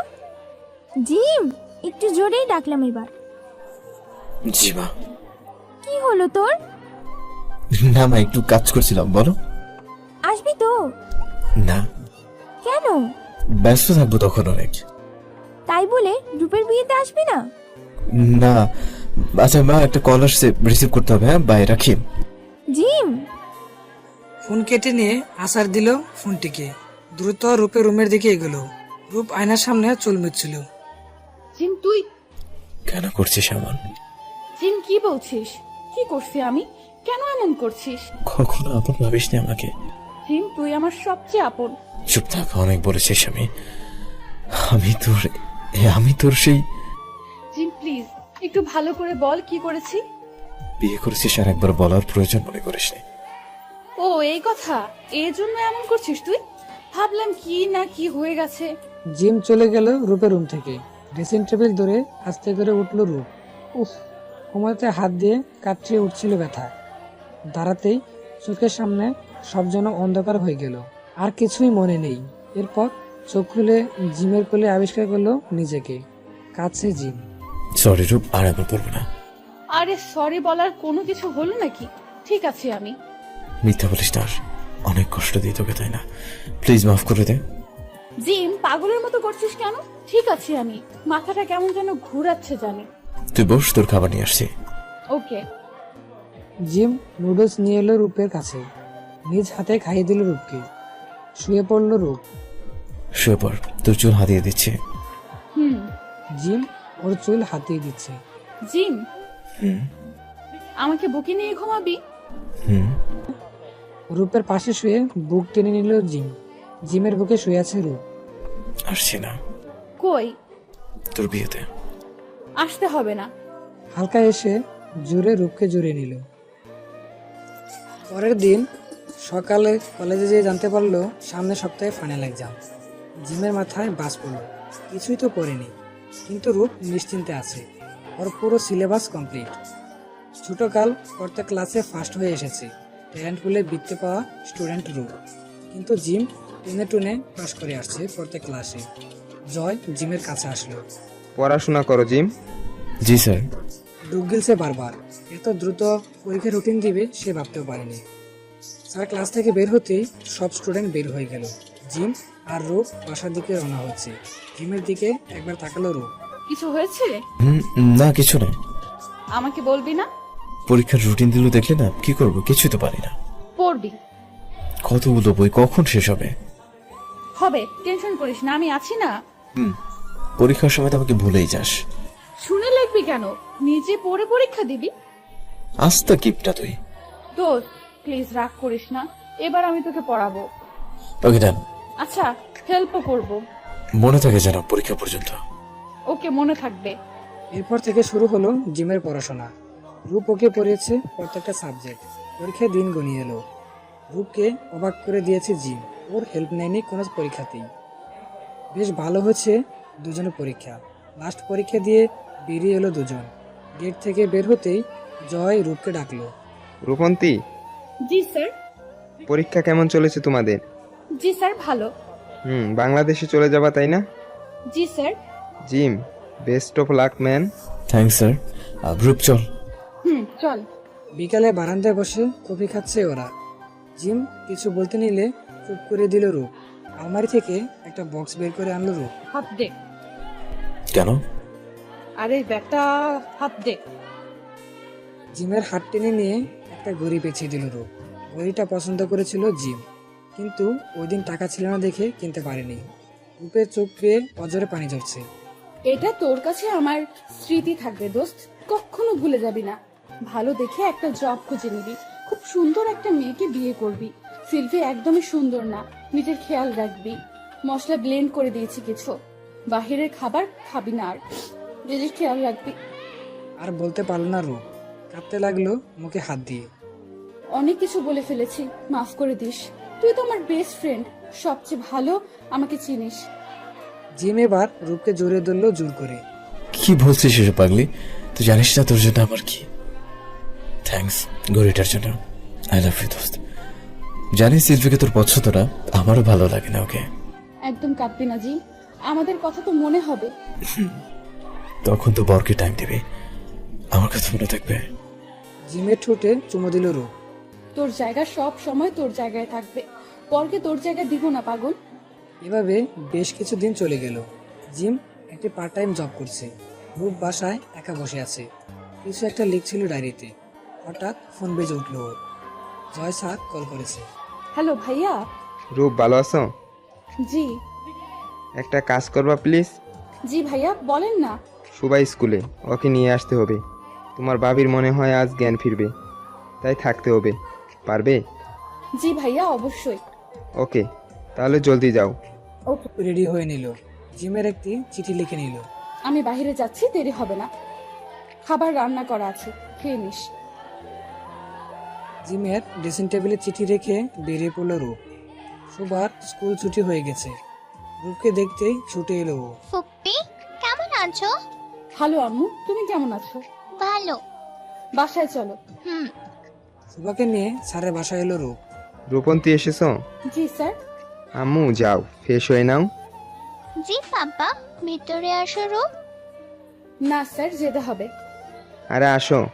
জিম, একটু জোরেই ডাকলাম এবার। জিমা। কি হলো তোর? না মা, একটু কাজ করছিলাম। বলো। আসবি তো? না। কেন? ব্যস্ত থাকবো তখন অনেক। তাই বলে রূপের বিয়েতে আসবি না? না। আচ্ছা মা, একটা কল আসছে, রিসিভ করতে হবে। হ্যাঁ বাই, রাখি। জিম। ফোন কেটে নিয়ে আসার দিল ফোনটিকে। দ্রুত রূপের রুমের দিকে এগোলো। রূপ আয়নার সামনে চুল মুছছিল। জিম তুই? কেন করছিস এমন? জিম কি বলছিস? কি করছি আমি? কেন এমন করছিস? কখনো আপন ভাবিস না আমাকে। জিম তুই আমার সবচেয়ে আপন। চুপ থাক, অনেক বলেছিস। আমি তোর সেই জিম প্লিজ একটু ভালো করে বল কি করেছি। বিয়ে করেছিস আর একবার বলার প্রয়োজন মনে করিসনি। ও এই কথা, এই জন্য এমন করছিস তুই? ভাবলাম কি না কি হয়ে গেছে। জিম চলে গেল রূপের রুম থেকে। ড্রেসিং টেবিল ধরে আস্তে করে উঠল রূপ। উফ! কোমরেতে হাত দিয়ে কাটছিয়ে উঠছিল ব্যথা। দাঁড়াতেই চোখের সামনে সব যেন অন্ধকার হয়ে গেল। আর কিছুই মনে নেই। এরপর চোখ খুলে জিমের কোলে আবিষ্কার করলো নিজেকে। কাছে জিম। সরি রূপ, আর একবার বলবো না। আরে সরি বলার কোনো কিছু হলো নাকি? ঠিক আছে আমি। মিথ্যা বলিস না আর। অনেক কষ্ট দিই তোকে, তাই না? প্লিজ মাফ করে দে। জিম পাগলের মতো করছিস কেন? ঠিক আছে আমি। মাথাটা কেমন যেন ঘোরাচ্ছে জানি। তুই বস, তোর খাবার নিয়ে আসছি। ওকে। জিম নুডলস নিয়ে এলো রূপের কাছে, নিজ হাতে খাইয়ে দিল রূপকে। শুয়ে পড়লো রূপ। শুয়ে পড়, তোর চুল হাতিয়ে দিচ্ছে। হুম। জিম ওর চুল হাতিয়ে দিচ্ছে। জিম আমাকে বুকে নিয়ে ঘুমাবি? হুম। রূপের পাশে শুয়ে বুক টেনে নিল জিম। জিমের বুকে শুয়ে আছে রূপ। আসছি না কই? তোর বিয়েতে। আসতে হবে না। হালকা এসে জোরে রূপকে জড়িয়ে নিল। পরের দিন সকালে কলেজে যেয়ে জানতে পারলো সামনের সপ্তাহে ফাইনাল এক্সাম। জিমের মাথায় বাজ পড়ল, কিছুই তো করেনি, কিন্তু রূপ নিশ্চিন্তে আছে। ওর পুরো সিলেবাস কমপ্লিট। ছোটকাল প্রত্যেক ক্লাসে ফার্স্ট হয়ে এসেছে, ট্যালেন্ট পুলে বৃত্তি পাওয়া স্টুডেন্ট রূপ। কিন্তু জিম টেনে টুনে পাস করে আসছে প্রত্যেক ক্লাসে। জয় জিমের কাছে আসলো। পড়াশোনা করো জিম। জি স্যার। ডুব গিলছে বারবার। এত দ্রুত পরীক্ষার রুটিন দিবে সে ভাবতেও পারেনি। স্যার ক্লাস থেকে বের হতেই সব স্টুডেন্ট বের হয়ে গেল। জিম আর রূপ বাসার দিকে রওনা হচ্ছে। জিমের দিকে একবার তাকালো রূপ। কিছু হয়েছে? না, কিছু না। আমাকে বলবি না? পরীক্ষার রুটিন দিল দেখলে না, কি করব, কিছুই তো পারি না। পড়বি। কতগুলো বই, কখন শেষ হবে? হবে, টেনশন করিস না, আমি আছি না। পরীক্ষার সময় তো আমাকে ভুলেই যাস। শুনে লিখবি কেন? নিজে পড়ে পরীক্ষা দিবি। আস্তা কিপটা তুই। দোস্ত প্লিজ রাগ করিস না, এবার আমি তোকে পড়াবো। ওকে ডান। আচ্ছা হেল্পও করব। মনে থাকে যেন পরীক্ষা পর্যন্ত। ওকে, মনে থাকবে। এরপর থেকে শুরু হলো জিমের পড়াশোনা। রূপ ওকে পড়িয়েছে প্রত্যেকটা সাবজেক্ট। পরীক্ষার দিন গনিয়ে এলো। রূপকে অবাক করে দিয়েছে জিম। ওর হেল্প নেয়নি কোনো পরীক্ষাতেই। বেশ ভালো হয়েছে দুজনের পরীক্ষা। লাস্ট পরীক্ষা দিয়ে বেরিয়ে এলো দুজন। গেট থেকে বের হতেই জয় রূপকে ডাকলো। রূপন্তী, জি স্যার। পরীক্ষা কেমন চলেছে তোমাদের? জি স্যার, ভালো। বাংলাদেশে চলে যাবা তাই না? জি sir. Jim, best of luck man. Thanks sir. Roop চল। চল। বিকালে বারান্দায় বসে কফি খাচ্ছে ওরা। জিম কিছু বলতে নিলে চুপ করে দিল রূপ। আলমারি থেকে একটা বক্স বের করে আনলো রূপ। হাত দে। কেন? আরে ব্যাগটা হাত দে। জিমের হাত টেনে নিয়ে একটা ঘড়ি পেঁচিয়ে দিল রূপ। ঘড়িটা পছন্দ করেছিল জিম, কিন্তু ওই দিন টাকা ছিল না দেখে কিনতে পারেনি। রূপের চোখ পেয়ে অজরে পানি ঝরছে। এটা তোর কাছে আমার স্মৃতি থাকবে দোস্ত, কখনো ভুলে যাবি না। ভালো দেখে একটা জব খুঁজে নিবি, খুব সুন্দর একটা মেয়েকে বিয়ে করবি। সিলভি একদমই সুন্দর না, নিজের খেয়াল রাখবি। মশলা ব্লেন্ড করে দিয়েছি কিছু, বাহিরের খাবার খাবি না, আর নিজের খেয়াল রাখবি। আর বলতে পারলো না রূপ, কাঁদতে লাগলো মুখে হাত দিয়ে। অনেক কিছু বলে ফেলেছি, মাফ করে দিস। তুই তো আমার বেস্ট ফ্রেন্ড, সবচেয়ে ভালো আমাকে চিনিস। জিম এবার রূপকে জড়িয়ে ধরলো জোর করে। কি বলছিস এসব পাগলি? তুই জানিস না তোর জন্য আমার কি। থ্যাঙ্কস ঘড়িটার জন্য। আই লাভ ইউ দোস্ত। জানিস সিলভিকে তোর পছন্দ না, আমারও ভালো লাগে না ওকে। একদম কাঁদবি না জি, আমাদের কথা তো মনে হবে। তখন তো বরকে টাইম দিবি, আমার কথা মনে থাকবে। জিমের ঠোঁটে চুমো দিল রূপ। তোর জায়গা সব সময় তোর জায়গায় থাকবে, পরকে তোর জায়গায় দিব না পাগল। এভাবে বেশ কিছু দিন চলে গেল। জিম একটি পার্ট টাইম জব করছে। রূপ বাসায় একা বসে আছে, কিছু একটা লিখছিল ডায়েরিতে। হঠাৎ ফোন বেজে উঠল ওর। জয় স্যার কল করেছে। হ্যালো ভাইয়া। রূপ, ভালো আছো? জি। একটা কাজ করবা প্লিজ? জি ভাইয়া বলেন না। সুবাই স্কুলে, ওকে নিয়ে আসতে হবে। তোমার বাবির মনে হয় আজ জ্ঞান ফিরবে, তাই থাকতে হবে। পারবে? জি ভাইয়া অবশ্যই। ওকে, তাহলে জলদি যাও। ওকে। রেডি হয়ে নিল। জিমের একটি চিঠি লিখে নিল। আমি বাইরে যাচ্ছি, দেরি হবে না। খাবার রান্না করা আছে, খেয়ে নিস। জিমের ড্রেসিং টেবিলে চিঠি রেখে বেরিয়ে পড়ল রূপ। সুবার স্কুল ছুটি হয়ে গেছে। রূপকে দেখতেই ছুটে এলো ও। ফুপ্পি, কেমন আছো? ভালো আম্মু, তুমি কেমন আছো? ভালো। বাসায় চলো। সুবাকে নিয়ে স্যারের বাসায় এলো রূপ। রূপন্তী এসেছো? জি স্যার। আম্মু যাও, ফ্রেশ হয়ে নাও। জি পাপা, ভিতরে আসো রূপ। না স্যার, যেতে হবে। আরে আসো।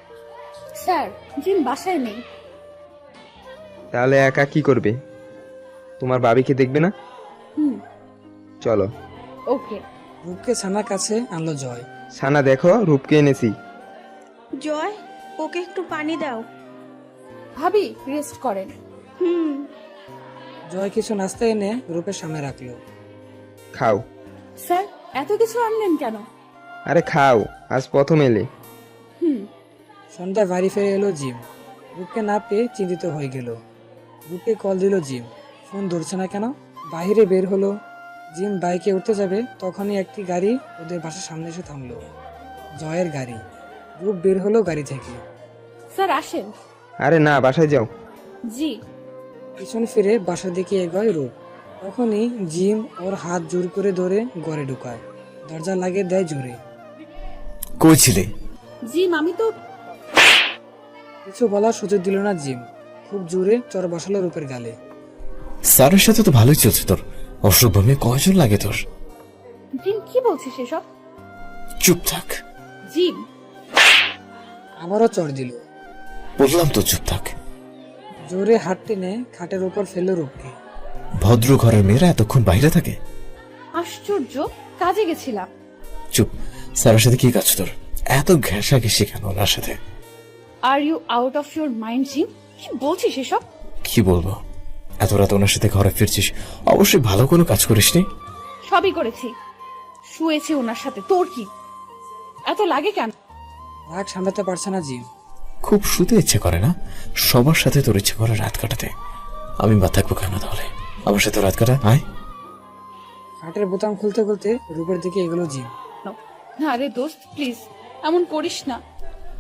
স্যার, জিম বাসায় নেই। তাহলে একা কি করবে? তোমার বাবিকে দেখবে না? হুম। চলো। ওকে। রূপকে ছানার কাছে আনলো জয়। সানা দেখো, রূপকে এনেছি। জয়, ওকে একটু পানি দাও। ভাবি রেস্ট করেন। হুম। জয় কিছু নাস্তা এনে রূপের সামনে রাখলো। খাও। স্যার, এত কিছু আনলেন কেন? আরে খাও, আজ প্রথম এলে। হুম। সন্ধ্যায় বাড়ি ফিরে এলো জিম। রূপকে না পেয়ে চিন্তিত হয়ে গেল। রূপকে কল দিল জিম, ফোন ধরছে না কেন? বাইরে বের হলো। জিম বাইকে উঠতে যাবে, তখনই একটি গাড়ি ওদের বাসার সামনে এসে থামলো। জয়ের গাড়ি। রূপ বের হলো গাড়ি থেকে। স্যার আসেন। আরে না, বাসায় যাও। জি। পিছন ফিরে বাসার দিকে এগোয় রূপ। তখনই জিম ওর হাত জোর করে ধরে ঘরে ঢুকায়। দরজা লাগিয়ে দেয় জোরে। কই ছিলে? জিম আমি তো। কিছু বলার সুযোগ দিল না জিম। খুব জোরে চর বসালো রূপের গালে। স্যারের সাথে তো ভালোই চলছে তোর। অসভ্য মেয়ে কয়জন লাগে তোর? জিম কি বলছিস এসব? চুপ থাক। জিম। আবারও চর দিল। বললাম তো চুপ থাক। জোরে হাত টেনে খাটের উপর ফেললো রূপকে। ভদ্র ঘরের মেয়েরা এতক্ষণ বাইরে থাকে? আশ্চর্য, কাজে গেছিলাম। চুপ। স্যারের সাথে কি কাজ তোর? এত ঘেঁষা ঘেঁষি কেন ওনার সাথে? Are you out of your mind Jim? কি বলছিস এসব? কি বলবো? এত রাত ওনার সাথে ঘরে ফিরছিস, অবশ্যই ভালো কোনো কাজ করিসনি। সবই করেছি, শুয়েছি ওনার সাথে। তোর কি এত লাগে কেন? রাগ সামলাতে পারছে না জিম। খুব শুতে ইচ্ছে করে না? সবার সাথে তোর ইচ্ছে করে রাত কাটাতে। আমি বা থাকবো কেন তাহলে? আমার সাথে রাত কাটা আয়। খাটের বোতাম খুলতে খুলতে রূপের দিকে এগোলো জিম। আরে দোস্ত প্লিজ, এমন করিস না।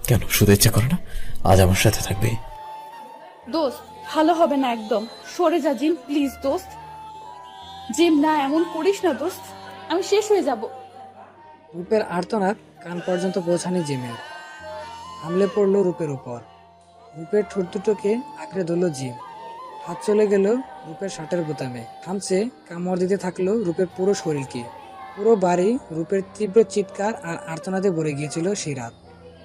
কেন শুতে ইচ্ছে করে না? আজ আমার সাথে থাকবে। দোস্ত ভালো হবে না একদম। সরে যা জিম, প্লিজ দোস্ত। জিম না, এমন করিস না দোস্ত, আমি শেষ হয়ে যাব। রূপের আর্তনাদ কান পর্যন্ত পৌঁছানি জিমের। হামলে পড়লো রূপের উপর। রূপের ঠোঁট দুটোকে আঁকড়ে ধরলো জিম। হাত চলে গেল রূপের শার্টের বোতামে। থামছে, কামড় দিতে থাকলো রূপের পুরো শরীরকে। পুরো বাড়ি রূপের তীব্র চিৎকার আর আর্তনাদে ভরে গিয়েছিল সেই রাত।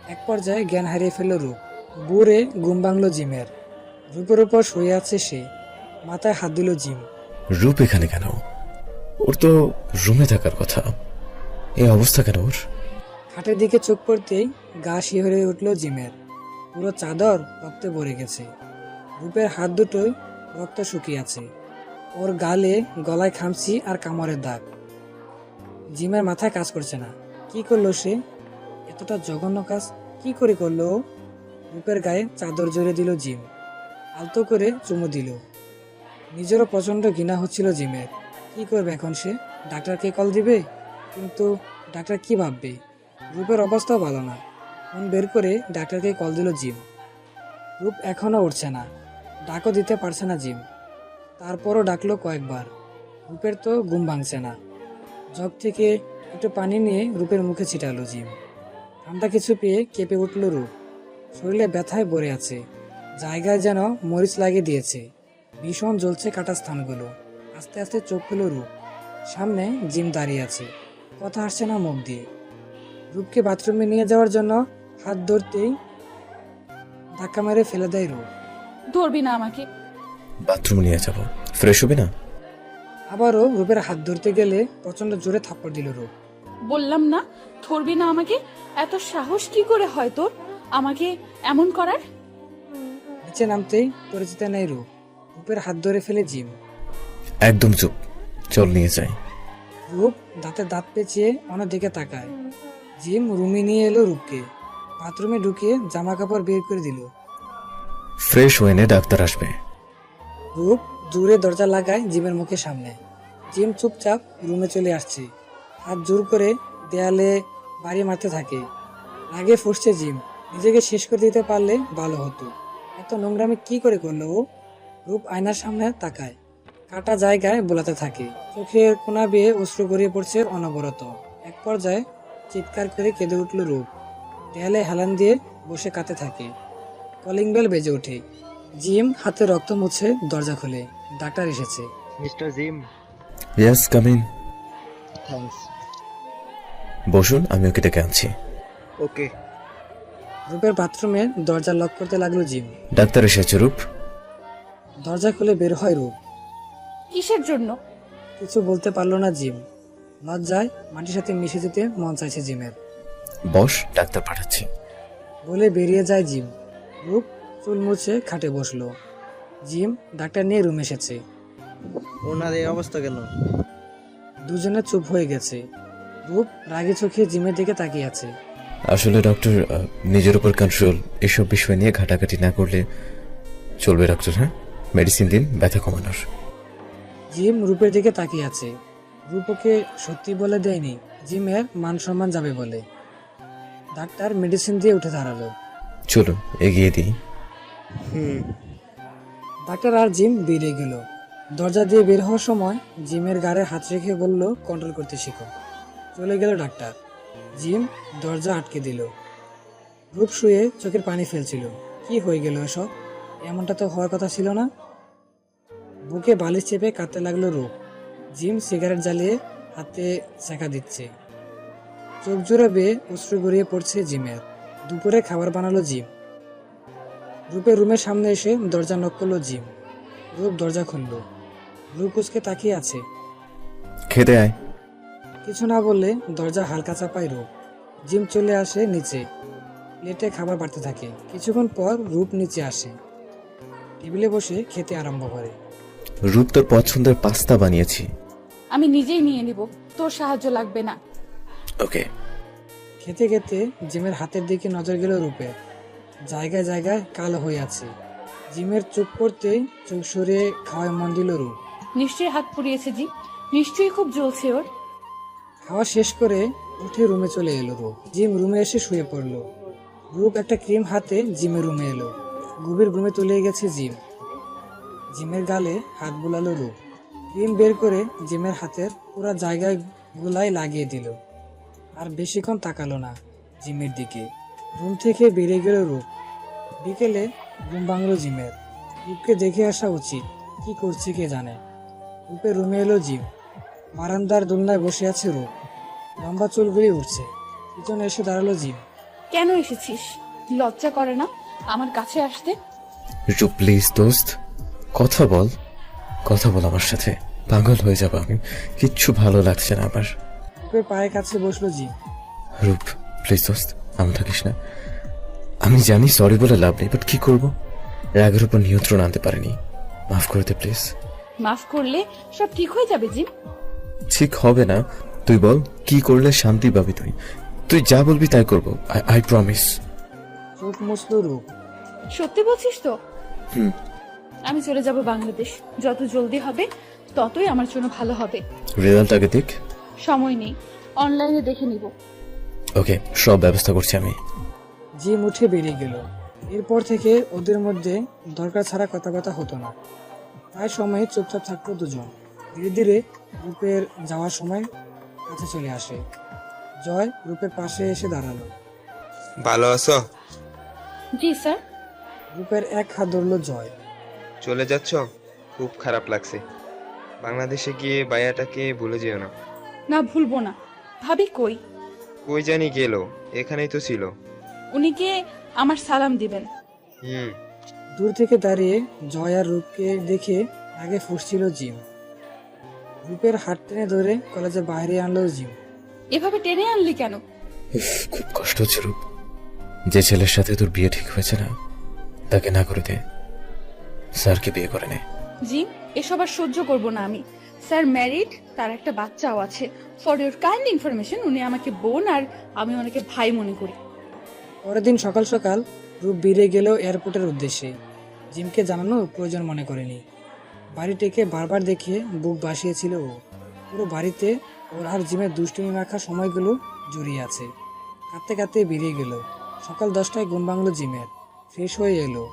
এক পর্যায়ে জ্ঞান হারিয়ে ফেলল রূপ। বুড়ে ঘুম ভাঙল জিমের। রূপের উপর শুয়ে আছে সে। মাথায় হাত দিল জিম। রূপ এখানে কেন? ওর তো রুমে থাকার কথা। এই অবস্থা কেন ওর? খাটের দিকে চোখ পড়তেই গা শিহরে উঠল জিমের। পুরো চাদর রক্তে ভরে গেছে। রূপের হাত দুটোই রক্ত শুকিয়ে আছে। ওর গালে গলায় খামচি আর কামড়ের দাগ। জিমের মাথায় কাজ করছে না। কি করলো সে? এতটা জঘন্য কাজ কি করে করলো ও? রূপের গায়ে চাদর জড়িয়ে দিল জিম। আলতো করে চুমু দিল। নিজেরও প্রচন্ড ঘৃণা হচ্ছিল জিমের। কি করবে এখন সে? ডাক্তারকে কল দিবে? কিন্তু ডাক্তার কি ভাববে? রূপের অবস্থাও ভালো না। ফোন বের করে ডাক্তারকে কল দিল জিম। রূপ এখনও উঠছে না। ডাকও দিতে পারছে না জিম। তারপরও ডাকলো কয়েকবার। রূপের তো ঘুম ভাঙছে না। জগ থেকে একটু পানি নিয়ে রূপের মুখে ছিটালো জিম। ঠান্ডা কিছু পেয়ে কেঁপে উঠল রূপ। শরীরে ব্যথায় ভরে আছে। জায়গায় যেন মরিচ লাগিয়ে দিয়েছে। ভীষণ জ্বলছে কাটা স্থানগুলো। আস্তে আস্তে চোখ খুলো রূপ। সামনে জিম দাঁড়িয়ে আছে। কথা আসছে না মুখ দিয়ে। রূপকে বাথরুমে নিয়ে যাওয়ার জন্য হাত ধরতেই ধাক্কা মেরে ফেলে দেয় রূপ। ধরবি না আমাকে। বাথরুম নিয়ে যাবো, ফ্রেশ হবে না? আবারও রূপের হাত ধরতে গেলে প্রচন্ড জোরে থাপ্পড় দিল রূপ। বললাম না ধরবি না আমাকে। এত সাহস কি করে হয় তোর আমাকে এমন করার? নিচে নামতেই পরিচিত নেই রূপ। রূপের হাত ধরে ফেলে জিম। একদম চুপ, চল নিয়ে যাই। রূপ দাঁতে দাঁত পেঁচিয়ে অন্যদিকে তাকায়। জিম রুমে নিয়ে এলো রূপকে। বাথরুমে ঢুকিয়ে জামা কাপড় বের করে দিল। ফ্রেশ হয়ে নে, ডাক্তার আসবে। রূপ জোরে দরজা লাগায় জিমের মুখের সামনে। জিম চুপচাপ রুমে চলে আসছে। হাত জোর করে দেয়ালে বাড়ি মারতে থাকে। রাগে ফুসছে জিম। নিজেকে শেষ করে দিতে পারলে ভালো হতো। এত নোংরামি কি করে করলো ও? রূপ আয়নার সামনে তাকায়। কাটা জায়গায় বোলাতে থাকে। চোখের কোনা বেয়ে অশ্রু গড়িয়ে পড়ছে অনবরত। এক পর্যায়ে চিৎকার করে কেঁদে উঠল রূপ। দেয়ালে হেলান দিয়ে বসে কাঁদতে থাকে। কলিং বেল বেজে ওঠে। জিম হাতে রক্ত মুছে দরজা খোলে। ডাক্তার এসেছে। Mister Jim. Yes, come in. Thanks. বসুন, আমি ওকে ডেকে আনছি। ওকে। রূপের বাথরুমে দরজা লক করতে লাগলো জিম। ডাক্তার এসেছে রূপ। দরজা খুলে বের হয় রূপ। কিসের জন্য? কিছু বলতে পারলো না জিম। লজ্জায় মাটির সাথে মিশে যেতে মন চাইছে জিমের। বস, ডাক্তার পাঠাচ্ছি। বলে বেরিয়ে যায় জিম। রূপ চুল মুছে খাটে বসলো। জিম ডাক্তার নিয়ে রুমে এসেছে। ওনার এই অবস্থা কেন? দুজনে চুপ হয়ে গেছে। রূপ রাগে চোখে জিমের দিকে তাকিয়ে আছে। আসলে ডক্টর, নিজের উপর কন্ট্রোল, এসব বিষয় নিয়ে ঘাটাঘাটি না করলে চলবে ডক্টর। হ্যাঁ, মেডিসিন দিন ব্যথা কমানোর। জিম রূপের দিকে তাকিয়ে আছে। রূপ ওকে সত্যি বলে দেয়নি জিমের মান সম্মান যাবে বলে। ডাক্তার মেডিসিন দিয়ে উঠে দাঁড়ালো। চলুন এগিয়ে দিই। ডাক্তার আর জিম বেরিয়ে গেল। দরজা দিয়ে বের হওয়ার সময় জিমের গাড়ে হাত রেখে বলল, কন্ট্রোল করতে শিখো। চলে গেল ডাক্তার। জিম দরজা আটকে দিল। রূপ শুয়ে চোখের পানি ফেলছিল। কি হয়ে গেল এসব? এমনটা তো হওয়ার কথা ছিল না। বুকে বালিশ চেপে কাঁদতে লাগলো রূপ। জিম সিগারেট জ্বালিয়ে হাতে ছেঁকা দিচ্ছে। চোখ জোড়া বেয়ে অশ্রু গড়িয়ে পড়ছে জিমের। দুপুরে খাবার বানালো জিম। রূপের রুমের সামনে এসে দরজা নক করলো জিম। রূপ দরজা খুলল। রূপ কুচকে তাকিয়ে আছে। খেতে আয়। কিছু না বললে দরজা হালকা চাপায় রূপ। জিম চলে আসে নিচে। প্লেটে খাবার বাড়তে থাকে। কিছুক্ষণ পর রূপ নিচে আসে। টেবিলে বসে খেতে আরম্ভ করে। রূপ, তোর পছন্দের পাস্তা বানিয়েছি। আমি নিজেই নিয়ে নিব, তোর সাহায্য লাগবে না। ওকে। খেতে খেতে জিমের হাতের দিকে নজর গেল রূপের। জায়গায় জায়গায় কালো হয়ে আছে। জিমের চোখ পড়তেই চোখ সরিয়ে খাওয়ায় মন দিল রূপ। নিশ্চয়ই হাত পুড়িয়েছে জি, নিশ্চয়ই খুব জ্বলছে ওর। খাওয়া শেষ করে উঠে রুমে চলে এলো রূপ। জিম রুমে এসে শুয়ে পড়লো। রূপ একটা ক্রিম হাতে জিমের রুমে এলো। গভীর ঘুমে তলিয়ে গেছে জিম। জিমের গালে হাত বুলালো রূপ। ক্রিম বের করে জিমের হাতের পুরো জায়গায় গুলাই লাগিয়ে দিল। আর বেশিক্ষণ তাকালো না জিমের দিকে। রুম থেকে বেরিয়ে গেল রূপ। বিকেলে ঘুম ভাঙলো জিমের। রূপকে দেখে আসা উচিত, কি করছে কে জানে। রূপের রুমে এলো জিম। বারান্দার দোলনায় বসে আছে রূপ। লম্বা চুলগুলি উঠছে। পিছনে এসে দাঁড়ালো জিম। কেন এসেছিস? লজ্জা করে না আমার কাছে আসতে? রূপ প্লিজ দোস্ত, কথা বল। কথা বল আমার সাথে। পাগল হয়ে যাবো আমি। কিচ্ছু ভালো লাগছে না আমার। রূপের পায়ের কাছে বসলো জিম। রূপ প্লিজ দোস্ত, এমন থাকিস না। আমি জানি সরি বলে লাভ নেই, বাট কি করবো? রাগের উপর নিয়ন্ত্রণ আনতে পারিনি। মাফ করে দে প্লিজ। মাফ করলে সব ঠিক হয়ে যাবে জিম। ঠিক হবে না। তুই বল, কি করলে শান্তি পাবি তুই? তুই যা বলবি তাই করবো। I promise. চোখ মুছলো রূপ। সত্যি বলছিস তো? হুম। আমি চলে যাব বাংলাদেশ। যত জলদি হবে ততই আমার জন্য ভালো হবে। রেজাল্ট আগে দেখ। সময় নেই, অনলাইনে দেখে নিব। ওকে, সব ব্যবস্থা করছি আমি। জিম উঠে বেরিয়ে গেল। এরপর থেকে ওদের মধ্যে দরকার ছাড়া কথাবার্তা হতো না। প্রায় সময় চুপচাপ থাকতো দুজন। ধীরে ধীরে রূপের যাওয়ার সময় কাছে চলে আসে। জয় রূপের পাশে এসে দাঁড়ালো। ভালো আছো? জি স্যার। রূপের এক হাত ধরলো জয়। চলে যাচ্ছ? খুব খারাপ লাগছে। বাংলাদেশে গিয়ে বায়াটাকে ভুলে যেও না। না, ভুলবো না। ভাবি কই? কই জানি গেল, এখানেই তো ছিল। উনিকে আমার সালাম দিবেন। হুম। দূর থেকে দাঁড়িয়ে জয় আর রূপকে দেখে আগে ফুঁসছিল জিম। রূপের হাত টেনে ধরে কলেজে বাইরে আনলো জিম। এভাবে টেনে আনলি কেন? উফ, খুব কষ্ট হচ্ছে রূপ। যে ছেলের সাথে তোর বিয়ে ঠিক হয়েছে না, তাকে না করে দে। স্যারকে বিয়ে করে নে। জি, এসব আর সহ্য করব না আমি। স্যার ম্যারিড, তার একটা বাচ্চাও আছে। ফর ইউর কাইন্ড ইনফরমেশন, উনি আমাকে বোন আর আমি ওনাকে ভাই মনে করি। পরের দিন সকাল সকাল রূপ বেরিয়ে গেল এয়ারপোর্টের উদ্দেশ্যে। জিমকে জানানোর প্রয়োজন মনে করেনি। বাড়িটিকে বারবার দেখে বুক বাসিয়েছিল ও। পুরো বাড়িতে ওর আর জিমের দুষ্টুমি মাখা সময়গুলো জড়িয়ে আছে। কাঁদতে কাঁদতে বেরিয়ে গেল। সকাল 10টায় ঘুম ভাঙলো জিমের। ফ্রেশ হয়ে এলো।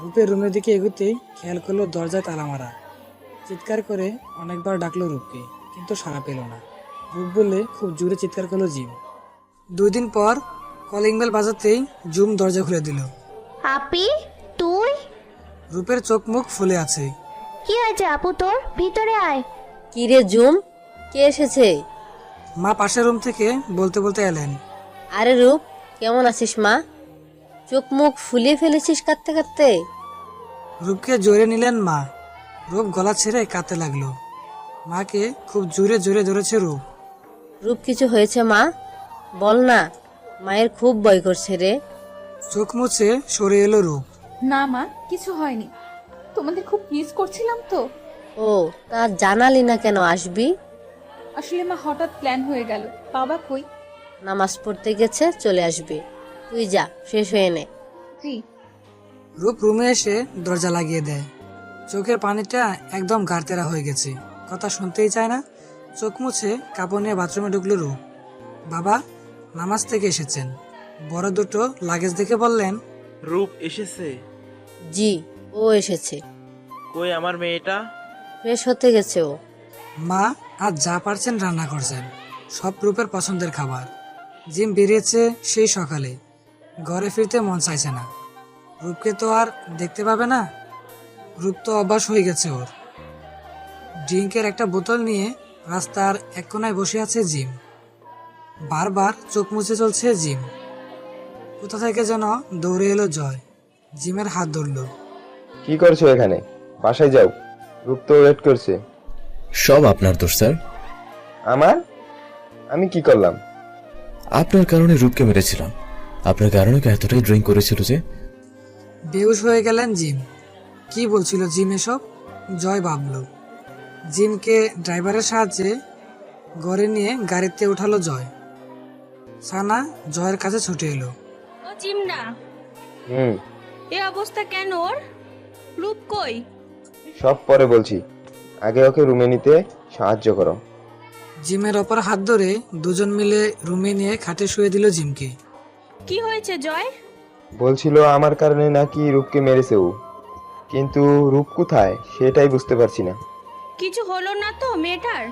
রূপের রুমের দিকে এগোতেই খেয়াল করলো দরজায় তালা মারা। চিৎকার করে অনেকবার ডাকলো রূপকে, কিন্তু সাড়া পেল না। রূপ বললে খুব জোরে চিৎকার করলো জিম। 2 দিন পর কলিং বেল বাজাতেই জুম দরজা খুলে দিল। আপি, তুই? রূপের চোখ মুখ ফুলে আছে। কি হয়েছে আপু তোর? ভিতরে আয়। কি রে জুম, কে এসেছে? মা পাশের রুম থেকে বলতে বলতে এলেন। আরে রূপ, কেমন আছিস মা? চোখ মুখ ফুলিয়ে ফেলেছিস কাঁদতে কাঁদতে। রূপকে জোরে নিলেন মা। রূপ গলা ছেড়ে কাঁদতে লাগলো। মাকে খুব জোরে জোরে ধরেছে রূপ। রূপ, কিছু হয়েছে মা? বল না, মায়ের খুব ভয় করছে রে। চোখ মুছে সরে এলো রূপ। না মা, কিছু হয়নি। তোমাদের খুব মিস করছিলাম তো। ও, তা জানালি না কেন আসবি? আসলে মা হঠাৎ প্ল্যান হয়ে গেল। বাবা কই? নামাজ পড়তে গেছে, চলে আসবে। তুই যা, ফ্রেশ হয়ে নে। জি। রূপ রুমে এসে দরজা লাগিয়ে দেয়। চোখের পানিটা একদম গাড়তেরা হয়ে গেছে, কথা শুনতেই চায় না। চোখ মুছে কাপড় নিয়ে বাথরুমে ঢুকলো রূপ। বাবা নামাজ থেকে এসেছেন। বড় দুটো লাগেজ দেখে বললেন, রূপ এসেছে? জি, ও এসেছে। কই আমার মেয়েটা? ফ্রেশ হতে গেছে ও। মা আজ যা পারছেন রান্না করছেন, সব রূপের পছন্দের খাবার। জিম বেরিয়েছে সেই সকালে, ঘরে ফিরতে মন চাইছে না। রূপকে তো আর দেখতে পাবে না। রূপ তো অভ্যাস হয়ে গেছে ওর। ড্রিঙ্কের একটা বোতল নিয়ে রাস্তার এক কোনায় বসে আছে জিম। বারবার চোখ মুছে চলছে জিম। কোথা থেকে যেন দৌড়ে এলো জয়, জিমের হাত ধরলো। কি করছো এখানে? বাসায় যাও, রূপ তো ওয়েট করছে। সব আপনার দোষ স্যার। আমার? আমি কি করলাম? আপনার কারণে রূপকে মেরেছিলাম। আপনার কারণে কি এতটাই ড্রিঙ্ক করেছিল যে? বেহুশ হয়ে গেলেন জিম। কি বলছিল জিম এসব? জয় ভাবল। জিমকে ড্রাইভারের সাহায্যে ঘরে নিয়ে গাড়িতে উঠালো জয়। সানা জয়ের কাছে ছুটে এলো। ও চিমনা, হুম, এ অবস্থা কেন ওর? রূপ কই? সব পরে বলছি, আগে ওকে রুমে নিতে সাহায্য করো। জিমের অপর হাত ধরে দুজন মিলে রুমে নিয়ে খাটে শুয়ে দিল জিমকে। কি হয়েছে জয়? বলছিল আমার কারণে নাকি রূপকে মেরেছে ও, কিন্তু রূপ কোথায় সেটাই বুঝতে পারছি না। কিছু হলো না তো মেয়েটার?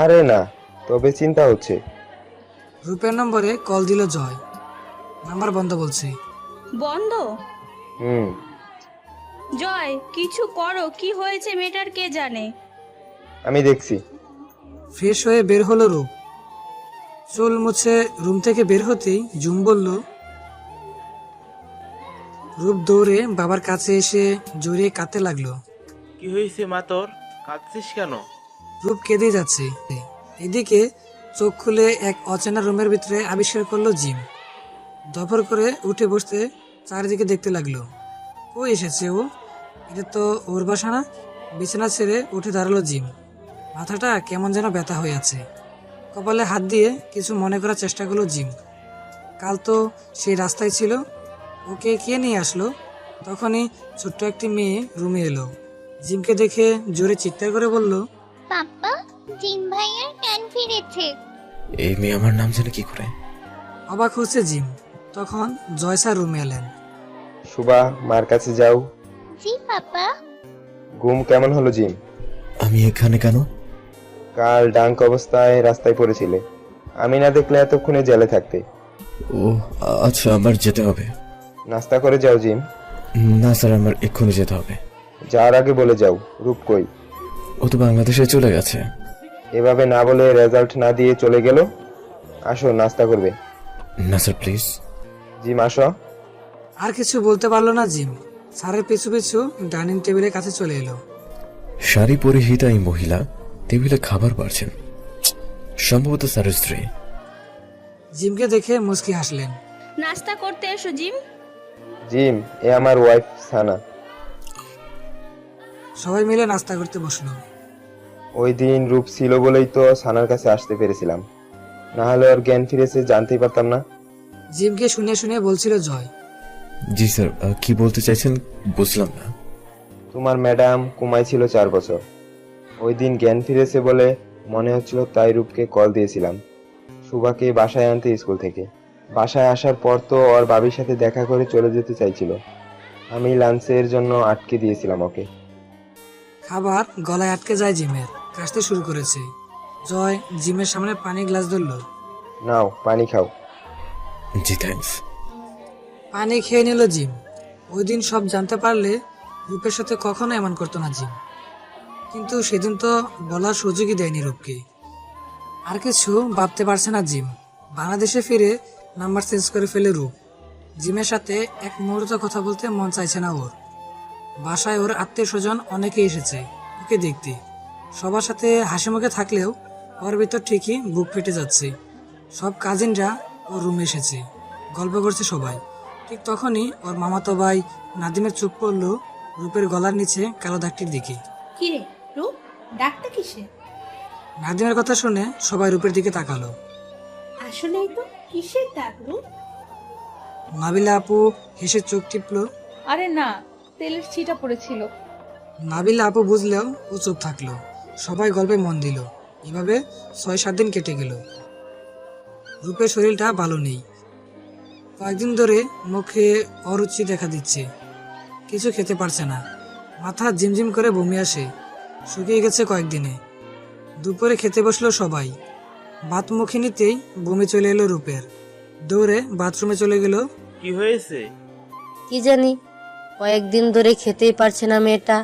আরে না, তবে চিন্তা হচ্ছে। রূপের নম্বরে কল দিল জয়। নাম্বার বন্ধ বলছে। বন্ধ? হুম, জয়, কিছু করো, কি হয়েছে মেয়েটার কে জানে। আমি দেখছি। ফ্রেশ হয়ে বের হলো রূপ। চুল মুছে রুম থেকে বের হতেই জুম বলল। রূপ দৌড়ে বাবার কাছে এসে জড়িয়ে কাঁদতে লাগলো। কি হয়েছে মা তোর? কাঁদছিস কেন? রূপ কেঁদে যাচ্ছে। এদিকে চোখ খুলে এক অচেনা রুমের ভিতরে আবিষ্কার করলো জিম। দফর করে উঠে বসতে চারিদিকে দেখতে লাগলো। কই এসেছে ও? এটা তো ওর বাসা না। বিছানা ছেড়ে উঠে দাঁড়ালো জিম। মাথাটা কেমন যেন ব্যথা হয়ে আছে। কপালে হাত দিয়ে কিছু মনে করার চেষ্টা করলো জিম। কাল তো সেই রাস্তায় ছিল। ওকে কে নিয়ে আসলো? তখনই ছোট্ট একটি মেয়ে রুমে এলো। জিমকে দেখে জোরে চিৎকার করে বলল, পাপ্পা, জিম ভাইয়ার জ্ঞান ফিরেছে। এই মেয়ে আমার নাম জানে কি করে? অবাক হচ্ছে জিম। তখন জয়সা রুমে এলেন। সুবা, মার কাছে যাও। জি পাপ্পা। ঘুম কেমন হলো জিম? আমি এখানে কেন? কাল ডাঙ্ক অবস্থায় রাস্তায় পড়েছিলে, আমি না দেখলে এতক্ষণে জেলে থাকতে। ও আচ্ছা, আমার যেতে হবে। নাস্তা করে যাও জিম। না স্যার, আমার এক্ষুনি যেতে হবে। যাওয়ার আগে বলে যাও রূপ কই। ও তো বাংলাদেশে চলে গেছে। এভাবে না বলে রেজাল্ট না দিয়ে চলে গেল। আসো, নাস্তা করবে। না স্যার, প্লিজ। জিম আসো। আর কিছু বলতে পারলো না জিম। স্যারের পিছু পিছু ডাইনিং টেবিলের কাছে চলে এলো। শাড়ি পরিহিতা এই মহিলা টেবিলে খাবার পারছেন, সম্ভবত স্যারের স্ত্রী। জিমকে দেখে মুচকি হাসলেন। নাস্তা করতে এসো জিম। জিম, এ আমার ওয়াইফ সানা। সবাই মিলে নাস্তা করতে বসলো। ওই দিন রূপ ছিল বলেই তো সানার কাছে আসতে পেরেছিলাম, না হলে ওর জ্ঞান ফিরেছে জানতেই পারতাম না। জিমকে শুনে শুনে বলছিল জয়। জি স্যার, কি বলতে চাইছেন বুঝলাম না। তোমার ম্যাডাম কুমায় ছিল 4 বছর। ওই দিন জ্ঞান ফিরেছে বলে মনে হচ্ছিল, তাই রূপকে কল দিয়েছিলাম সুভাকে বাসায় আনতে স্কুল থেকে। বাসায় আসার পর তো ওর বাবির সাথে দেখা করে চলে যেতে চাইছিল। আমি লাঞ্চের জন্য আটকে দিয়েছিলাম ওকে। খাবার গলায় আটকে যায় জিমের। কাশতে শুরু করেছে। জয় জিমের সামনে পানি গ্লাস ধরলো। নাও পানি খাও। জি থ্যাঙ্কস। পানি খেয়ে নিল জিম। ওই দিন সব জানতে পারলে রূপের সাথে কখনো এমন করতো না জিম। কিন্তু সেদিন তো বলার সুযোগই দেয়নি রূপকে। আর কিছু ভাবতে পারছে না জিম। বাংলাদেশে ফিরে নাম্বার চেঞ্জ করে ফেলে রূপ। জিমের সাথে এক মুহূর্ত কথা বলতে মন চাইছে না ওর। বাসায় ওর আত্মীয় স্বজন অনেকেই এসেছে ওকে দেখতে। সবার সাথে হাসি মুখে থাকলেও ওর ভিতর ঠিকই বুক ফেটে যাচ্ছে। সব কাজিনরা ওর রুমে এসেছে, গল্প করছে সবাই। ঠিক তখনই ওর মামাতো ভাই নাদিমের চোখ পড়ল রূপের গলার নিচে কালো দাগটির দিকে। কি রে রূপ, ডাকটা কিসে? নাদিমের কথা শুনে সবাই রূপের দিকে তাকালো। আসলেই তো কিসের ডাক রূপ? নাবিলা আপু হেসে চোখ টিপল। আরে না, তেলের ছিটা পড়েছিল। নাবিলা আপু বুঝলেও ও চুপ থাকলো। সবাই গল্পে মন দিল। এভাবে 6-7 দিন কেটে গেল। রূপের শরীরটা ভালো নেই। কয়েকদিন ধরে মুখে অরুচি দেখা দিচ্ছে, কিছু খেতে পারছে না, মাথা ঝিমঝিম করে বমি আসে, শুকিয়ে গেছে কয়েকদিনে। দুপুরে খেতে বসলো সবাই। ভাত মুখে নিতেই বমি চলে এলো রূপের। দৌড়ে বাথরুমে চলে গেল। কি হয়েছে? কি জানি, কয়েকদিন ধরে খেতেই পারছে না মেয়েটা।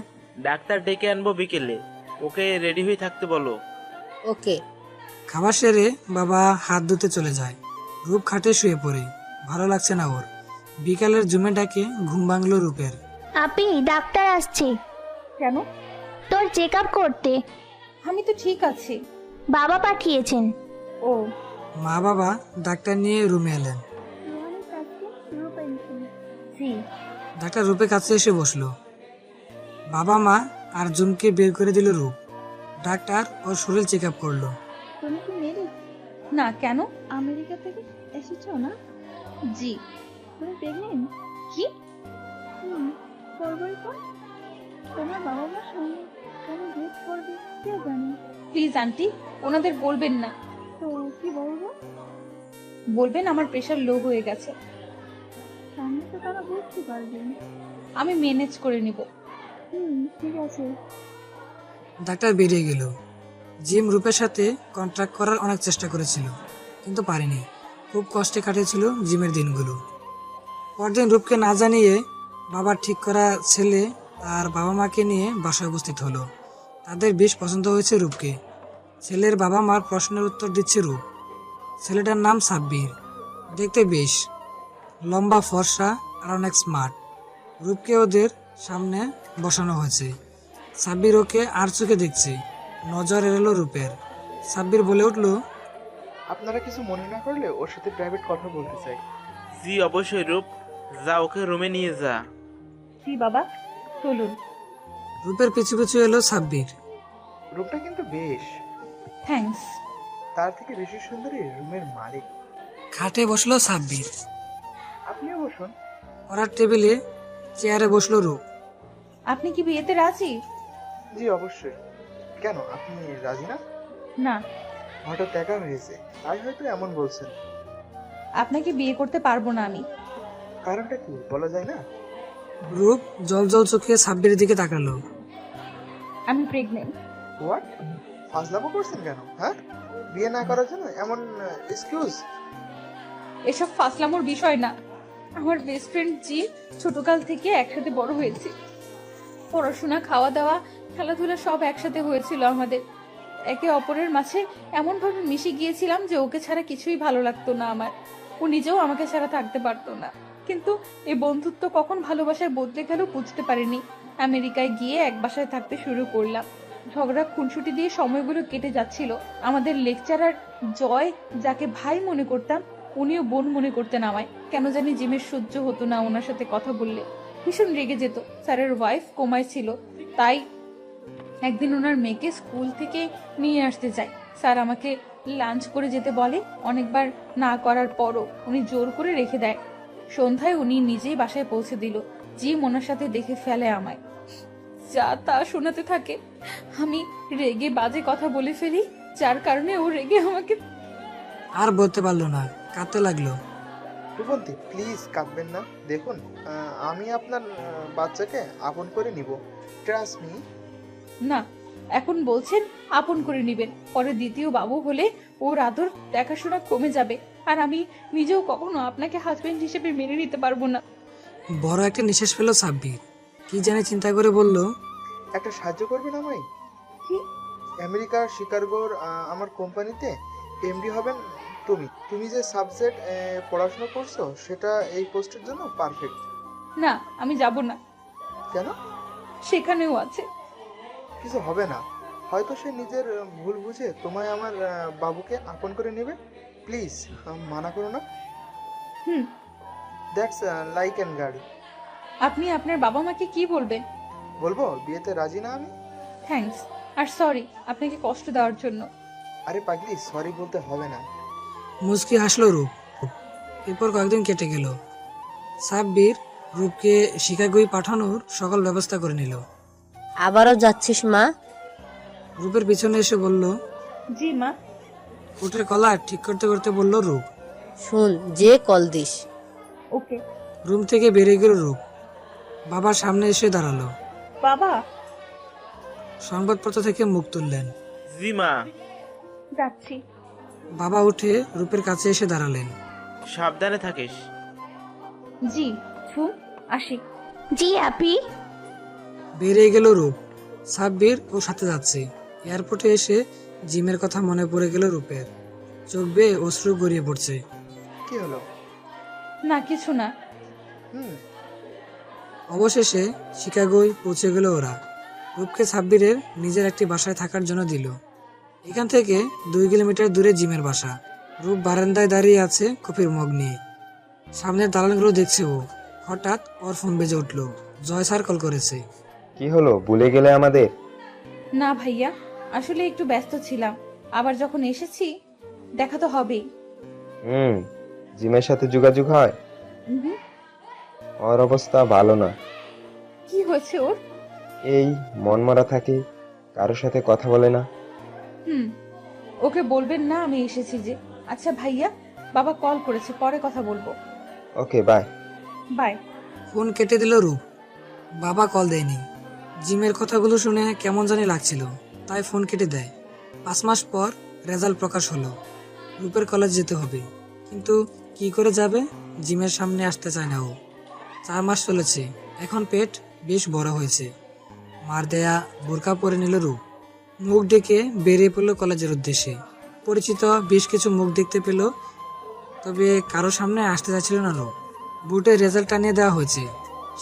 ডাক্তার ডেকে আনবো বিকেলে, ওকে রেডি হয়ে থাকতে বলো। ওকে। খাবার সেরে বাবা হাত ধুতে চলে যায়। রূপ খাটে শুয়ে পড়ে, ভালো লাগছে না ওর। বিকালের জুমে ডাকে ঘুম ভাঙলো রূপের। আপি, ডাক্তার আসছে কেন? তোর চেক আপ করতে। আমি তো ঠিক আছি। বাবা পাঠিয়েছেন। ও, মা বাবা ডাক্তার নিয়ে রুমে এলেন। জি। ডাক্তার রূপের কাছে এসে বসলো। বাবা মা আর জুমকে বের করে দিল রূপ। ডাক্তার ওর শরীর চেক আপ করলো। তুমি কি মেরি? না, কেন? আমেরিকা থেকে এসেছো না? জি। তুমি প্রেগনেন্ট? কি? করবোই তো। তোমার বাবা মার সঙ্গে কেন ডেট করবে কে জানে। প্লিজ আন্টি, ওনাদের বলবেন না। তো কি বলবো? বলবেন আমার প্রেশার লো হয়ে গেছে। সামনে তো তারা বুঝতে পারবে। আমি ম্যানেজ করে নিব। ঠিক আছে। ডাক্তার বেরিয়ে গেল। জিম রূপের সাথে কন্ট্রাক্ট করার অনেক চেষ্টা করেছিল, কিন্তু পারেনি। খুব কষ্টে কাটিয়েছিল জিমের দিনগুলো। পরদিন রূপকে না জানিয়ে বাবার ঠিক করা ছেলে তার বাবা মাকে নিয়ে বাসায় উপস্থিত হলো। তাদের বেশ পছন্দ হয়েছে রূপকে। ছেলের বাবা মার প্রশ্নের উত্তর দিচ্ছে রূপ। ছেলেটার নাম সাব্বির, দেখতে বেশ লম্বা, ফর্সা আর অনেক স্মার্ট। রূপকে ওদের সামনে বসানো হয়েছে। সাব্বির ওকে আর চোখে দেখছে। নজর এলো রূপের। সাব্বির বলে উঠলো, আপনারা কিছু মনে না করলে ওর সাথে প্রাইভেট কথা বলতে চাই। জি অবশ্যই রূপ, যা ওকে রুমে নিয়ে যা। জি বাবা, চলুন। রূপের পিছু পিছু এলো সাব্বির। রূপটা কিন্তু বেশ। থ্যাঙ্কস। তার থেকে বেশি সুন্দরী রুমের মালিক। খাটে বসলো সাব্বির। আপনিও বসুন। পড়ার টেবিলে চেয়ারে বসলো রূপ। আপনি কি বিয়েতে রাজি? জি অবশ্যই। কেন, আপনি রাজি না? না। হঠাৎ একা হয়েছে তাই হয়তো এমন বলছেন। আপনাকে বিয়ে করতে পারবো না আমি। কারণটা কি বলা যায় না? রূপ জল জল চোখে সাব্বিরের দিকে তাকালো। আমি প্রেগনেন্ট। হোয়াট? ফাজলামো করছেন কেন? হ্যাঁ, বিয়ে না করার জন্য এমন এক্সকিউজ? এসব ফাসলামোর বিষয় না। আমার বেস্ট ফ্রেন্ড জি, ছোটকাল থেকে একসাথে বড় হয়েছি। পড়াশোনা, খাওয়া দাওয়া, খেলাধুলা সব একসাথে হয়েছিল আমাদের। একে অপরের মাঝে এমনভাবে মিশে গিয়েছিলাম যে ওকে ছাড়া কিছুই ভালো লাগতো না আমার। ও নিজেও আমাকে ছাড়া থাকতে পারতো না। কিন্তু এই বন্ধুত্ব কখন ভালোবাসায় বদলে গেল বুঝতে পারিনি। আমেরিকায় গিয়ে এক বাসায় থাকতে শুরু করলাম। ঝগড়া খুনসুটি দিয়ে সময়গুলো কেটে যাচ্ছিল। আমাদের লেকচারার জয়, যাকে ভাই মনে করতাম, উনিও বোন মনে করতেন আমায়। কেন জানি জিমের সহ্য হতো না ওনার সাথে কথা বললে, ভীষণ রেগে যেত। স্যারের ওয়াইফ কোমায় ছিল, তাই একদিন ওনার মেয়েকে স্কুল থেকে নিয়ে আসতে চাই। স্যার আমাকে লাঞ্চ করে যেতে বলে। অনেকবার না করার পরও উনি জোর করে রেখে দেয়। সন্ধ্যায় উনি নিজেই বাসায় পৌঁছে দিল। জিম ওনার সাথে দেখে ফেলে আমায়, যা তা শোনাতে থাকে। আমি রেগে বাজে কথা বলে ফেলি, যার কারণে ও রেগে আমাকে। আর বলতে পারলো না, কাঁদতে লাগলো। রূপন্তী, প্লিজ কাঁদবেন না। দেখুন, আমি আপনার বাচ্চাকে আপন করে নিব। Trust me. না, এখন বলছেন আপন করে নিবেন, পরে দ্বিতীয় বাবু হলে ওর আদর দেখাশোনা কমে যাবে, আর আমি নিজেও কখনো আপনাকে হাজবেন্ড হিসেবে মেনে নিতে পারবো না। বড় একটা নিঃশ্বাস ফেলো সাব্বির। কি জানি চিন্তা করে বলল, একটা সাহায্য করবেন আমায়? কি? আমেরিকার শিকাগোর আমার কোম্পানিতে এমডি হবেন তুমি। তুমি যে সাবজেক্ট পড়াশোনা করছো সেটা এই পোস্টের জন্য পারফেক্ট। না, আমি যাব না। কেন? সেখানেও আছে। কিছু হবে না, হয়তো সে নিজের ভুল বুঝে তোমায় আমার বাবুকে আপন করে নেবে। প্লিজ মানা করো না। হুম। দ্যাটস লাইক অ্যান্ড গাড়ি। আপনি আপনার বাবা মাকে কি বলবেন? বলবো বিয়েতে রাজি না আমি। থ্যাঙ্কস আর সরি আপনাকে কষ্ট দেওয়ার জন্য। আরে পাগলি, সরি বলতে হবে না। মুচকি হাসলো রূপ। এরপর কয়েকদিন কেটে গেল। সাব্বির রূপকে শিকাগোয় পাঠানোর সকল ব্যবস্থা করে নিল। আবারও যাচ্ছিস মা? রূপের পিছনে এসে বলল। জি মা। কোটের কলার ঠিক করতে করতে বলল রূপ। শুন, যে কল দিস। ওকে। রুম থেকে বেরিয়ে গেল রূপ। বাবার সামনে এসে দাঁড়ালো। বাবা। সংবাদপত্র থেকে মুখ তুললেন। জি মা। যাচ্ছি। বাবা উঠে রূপের কাছে এসে দাঁড়ালেন। সাবধানে থাকিস। জি ঝুম, আসি। জি আপি। বেরিয়ে গেল রূপ। সাব্বির ও সাথে যাচ্ছে। এয়ারপোর্টে এসে জিমের কথা মনে পড়ে গেল রূপের। চোখ বেয়ে অশ্রু গড়িয়ে পড়ছে। কি হলো? না কিছু না। হুম। অবশেষে শিকাগোয় পৌঁছে গেল ওরা। রূপকে সাব্বিরের নিজের একটি বাসায় থাকার জন্য দিল। এখান থেকে 2 কিলোমিটার দূরে জিমের বাসা। রূপ বারান্দায় দাঁড়িয়ে আছে কফির মগ নিয়ে। সামনের দালানগুলো দেখছে ও। হঠাৎ ওর ফোন বেজে উঠল। জয় স্যার কল করেছে। কি হলো, ভুলে গেলে আমাদের? না ভাইয়া, আসলে একটু ব্যস্ত ছিলাম। আবার যখন এসেছি দেখা তো হবেই। জিমের সাথে যোগাযোগ হয়? উহুম। ওর অবস্থা ভালো না। কি হয়েছে ওর? এই মনমরা থাকে, কারোর সাথে কথা বলে না। ওকে বলবেন না আমি এসেছি যে। আচ্ছা ভাইয়া, বাবা কল করেছে, পরে কথা বলবো। Okay bye. বাই। ফোন কেটে দিল রূপ। বাবা কল দেয়নি। জিমের কথাগুলো শুনে কেমন জানি লাগছিল, তাই ফোন কেটে দেয়। 5 মাস পর রেজাল্ট প্রকাশ হলো। রূপের কলেজ যেতে হবে, কিন্তু কি করে যাবে? জিমের সামনে আসতে চায় না ও। 4 মাস চলেছে, এখন পেট বেশ বড় হয়েছে। মার দেয়া বোরকা পরে নিল রূপ। মুখ ডেকে বেরিয়ে পড়ল কলেজের উদ্দেশ্যে। পরিচিত বেশ কিছু মুখ দেখতে পেল, তবে কারো সামনে আসতে চাচ্ছিল না রূপ। বুটের রেজাল্ট টানিয়ে দেওয়া হয়েছে।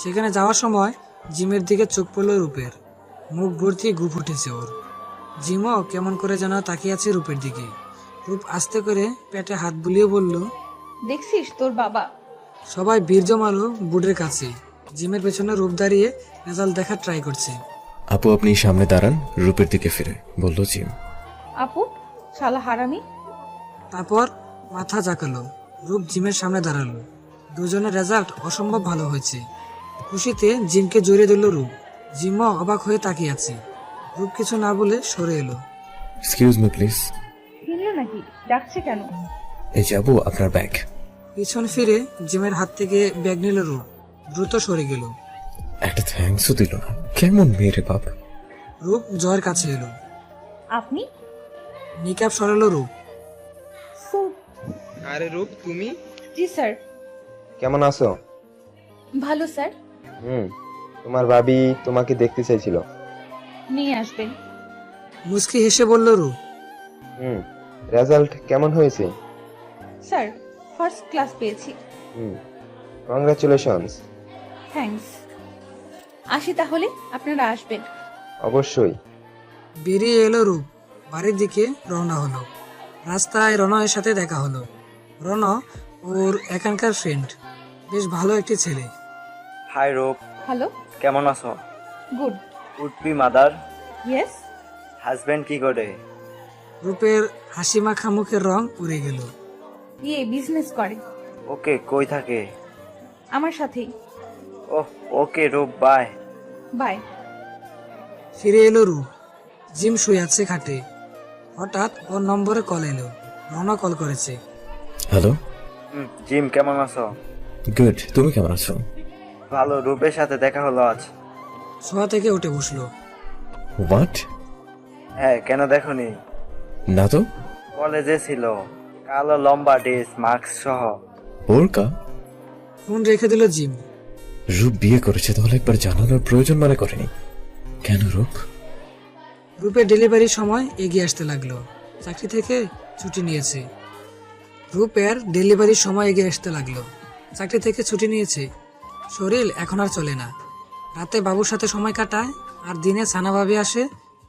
সেখানে যাওয়ার সময় জিমের দিকে চোখ পড়ল রূপের। মুখ ভর্তি গুপ উঠেছে ওর। জিমও কেমন করে যেন তাকিয়ে আছে রূপের দিকে। রূপ আস্তে করে পেটে হাত বুলিয়ে বলল, দেখছিস তোর বাবা। সবাই ভিড় জমালো বুটের কাছে। জিমের পেছনে রূপ দাঁড়িয়ে রেজাল্ট দেখার ট্রাই করছে। আপু আপনি সামনে দাঁড়ান, রূপের দিকে ফিরে বলল জিম। আপু, শালা হারামি। তারপর মাথা জাকালো। রূপ জিমের সামনে দাঁড়ালো। দুজনের রেজাল্ট অসম্ভব ভালো হয়েছে। খুশিতে জিমকে জড়িয়ে দিল রূপ। জিমও অবাক হয়ে তাকিয়ে আছে। রূপ কিছু না বলে সরে এলো। Excuse me please. কিনলো নাকি? ডাকছে কেন? এই যাবো আপনার ব্যাগ। পিছন ফিরে জিমের হাত থেকে ব্যাগ নিল রূপ। দ্রুত সরে গেল। একটা থ্যাঙ্কসও দিল না, কেমন মেয়ে রে বাপ। রূপ জয়ের কাছে এলো। আপনি? নিকাব সরালো রূপ। আরে রূপ, তুমি? জি স্যার। কেমন আছো? ভালো স্যার। তোমার ভাবি তোমাকে দেখতে চাইছিল। নিয়ে আসবেন। মুস্কি হেসে বলল রূপ। রেজাল্ট কেমন হয়েছে? স্যার, ফার্স্ট ক্লাস পেয়েছি। কংগ্রাচুলেশনস। থ্যাঙ্কস। আসি তাহলে, আপনারা আসবেন। অবশ্যই। বেরিয়ে এলো রূপ। বাড়ির দিকে রওনা হলো। রাস্তায় রনয়ের সাথে দেখা হলো। রন ওর এখানকার ফ্রেন্ড, বেশ ভালো একটি ছেলে। হাই রূপ, হ্যালো। কেমন আছো? Good. Would be mother. Yes. Husband কি করে? রূপের হাসি মাখা মুখের রং উড়ে গেল। বিজনেস করে। ওকে, কই থাকে? আমার সাথেই। ওহ ওকে রূপ, বাই। বাই। ফিরে এলো রূপ। জিম শুয়ে আছে খাটে। হঠাৎ ওর নম্বরে কল এলো। রন কল করেছে। হ্যালো জিম, কেমন আছো? গুড, তুমি কেমন আছো? ভালো, রূপের সাথে দেখা হলো আজ। শোয়া থেকে উঠে বসলো। হোয়াট? হ্যাঁ, কেন দেখোনি? না তো। কলেজে ছিল, কালো লম্বা ড্রেস, মাস্ক সহ। বোরকা? ফোন রেখে দিল জিম। রূপ বিয়ে করেছে, তাহলে একবার জানানোর প্রয়োজন মনে করেনি কেন রূপ? রূপের ডেলিভারির সময় এগিয়ে আসতে লাগলো। চাকরি থেকে ছুটি নিয়েছে। রূপের ডেলিভারির সময় এগিয়ে আসতে লাগলো। চাকরি থেকে ছুটি নিয়েছে। শরীর এখন আর চলে না। রাতে বাবুর সাথে সময় কাটায়, আর দিনে সানা ভাবি আসে,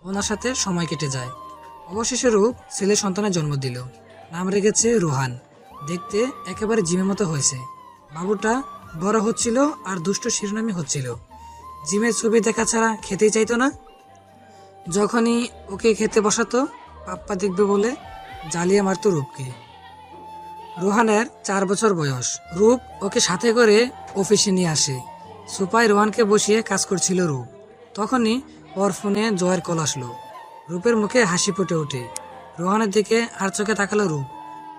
ওনার সাথে সময় কেটে যায়। অবশেষে রূপ ছেলে সন্তানের জন্ম দিল। নাম রেখেছে রোহান। দেখতে একেবারে জিমের মতো হয়েছে। বাবুটা বড় হচ্ছিল আর দুষ্ট শিরোনামই হচ্ছিল। জিমের ছবি দেখা ছাড়া খেতেই চাইতো না। যখনই ওকে খেতে বসাতো, পাপ্পা দেখবে বলে জ্বালিয়ে মারতো রূপকে। রোহানের 4 বছর বয়স। রূপ ওকে সাথে করে অফিসে নিয়ে আসে। সোফায় রোহানকে বসিয়ে কাজ করছিল রূপ। তখনই ওর ফোনে জয়ের কল আসলো। রূপের মুখে হাসি ফুটে ওঠে। রোহানের দিকে আর চোখে তাকালো রূপ।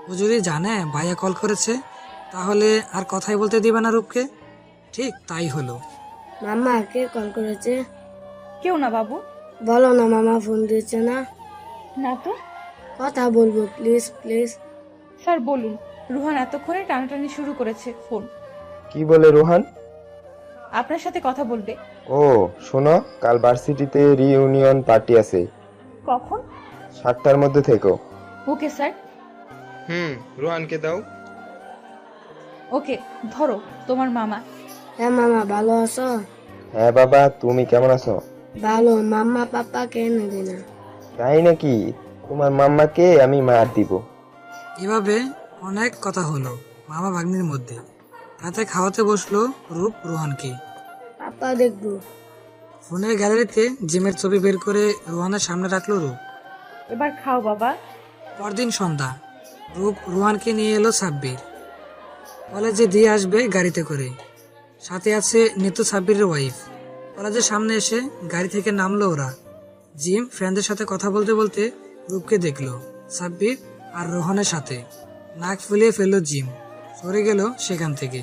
ও যদি জানে ভাইয়া কল করেছে, তাহলে আর কথাই বলতে দিবে না রূপকে। ঠিক তাই হলো। মামা কে কল করেছে? কেউ না বাবু। বলো না মামা ফোন দিচ্ছে না। না তো। কথা বলবো প্লিজ প্লিজ। স্যার বলুন। রুহান এতক্ষণে টানাটানি শুরু করেছে ফোন। কি বলে রোহান? আপনার সাথে কথা বলবে। ও শোনো, কাল ভার্সিটিতে রিইউনিয়ন পার্টি আছে। কখন? 7টার মধ্যে থেকো। Okay sir. রোহানকে দাও। ওকে, ধরো তোমার মামা। হ্যাঁ মামা ভালো আছো? হ্যাঁ বাবা, তুমি কেমন আছো? ভালো। মাম্মা পাপা কে নেবে না? তাই নাকি? তোমার মাম্মাকে আমি মার দিব। এভাবে অনেক কথা হলো মামা ভাগ্নির মধ্যে। রাতে খাওয়াতে বসলো রূপ রোহানকে। পাপা দেখবো। ফোনের গ্যালারিতে জিমের ছবি বের করে রোহানের সামনে রাখলো রূপ। এবার খাও বাবা। পরদিন সন্ধ্যা। রূপ রোহানকে নিয়ে এলো সাব্বির। কলেজে দিয়ে আসবে গাড়িতে করে। সাথে আছে নিতু, সাব্বিরের ওয়াইফ। কলেজের সামনে এসে গাড়ি থেকে নামলো ওরা। জিম ফ্রেন্ডদের সাথে কথা বলতে বলতে রূপকে দেখলো সাব্বির আর রোহানের সাথে। নাক ফুলিয়ে ফেললো জিম। সরে গেল সেখান থেকে।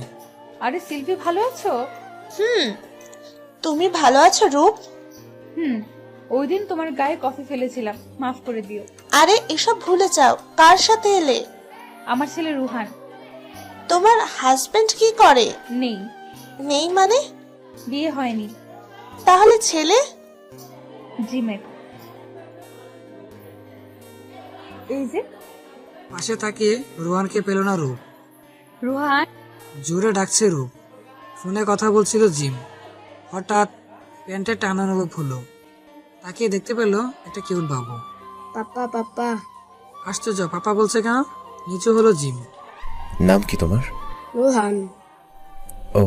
আরে শিল্পী, ভালো আছো? তুমি ভালো আছো রূপ? ওই দিন তোমার গায়ে কফি ফেলেছিলাম, মাফ করে দিও। আরে এসব ভুলে যাও। কার সাথে এলে? আমার ছেলে রুহান। তোমার হাজবেন্ড কি করে? নেই। নেই মানে? বিয়ে হয়নি। তাহলে ছেলে? জিমের। এই যে। পাশে তাকিয়ে রোহানকে পেল না রূপ। রুহান। জোরে ডাকছে রূপ। ফোনে কথা বলছিল জিম। হঠাৎ প্যান্টের টান অনুভব হলো। তাকিয়ে দেখতে পেল একটা কিউট বাবু। পাপা পাপা। আশ্চর্য, পাপা বলছে কেন? নিচু হলো জিম। নাম কি তোমার? রোহান। ও।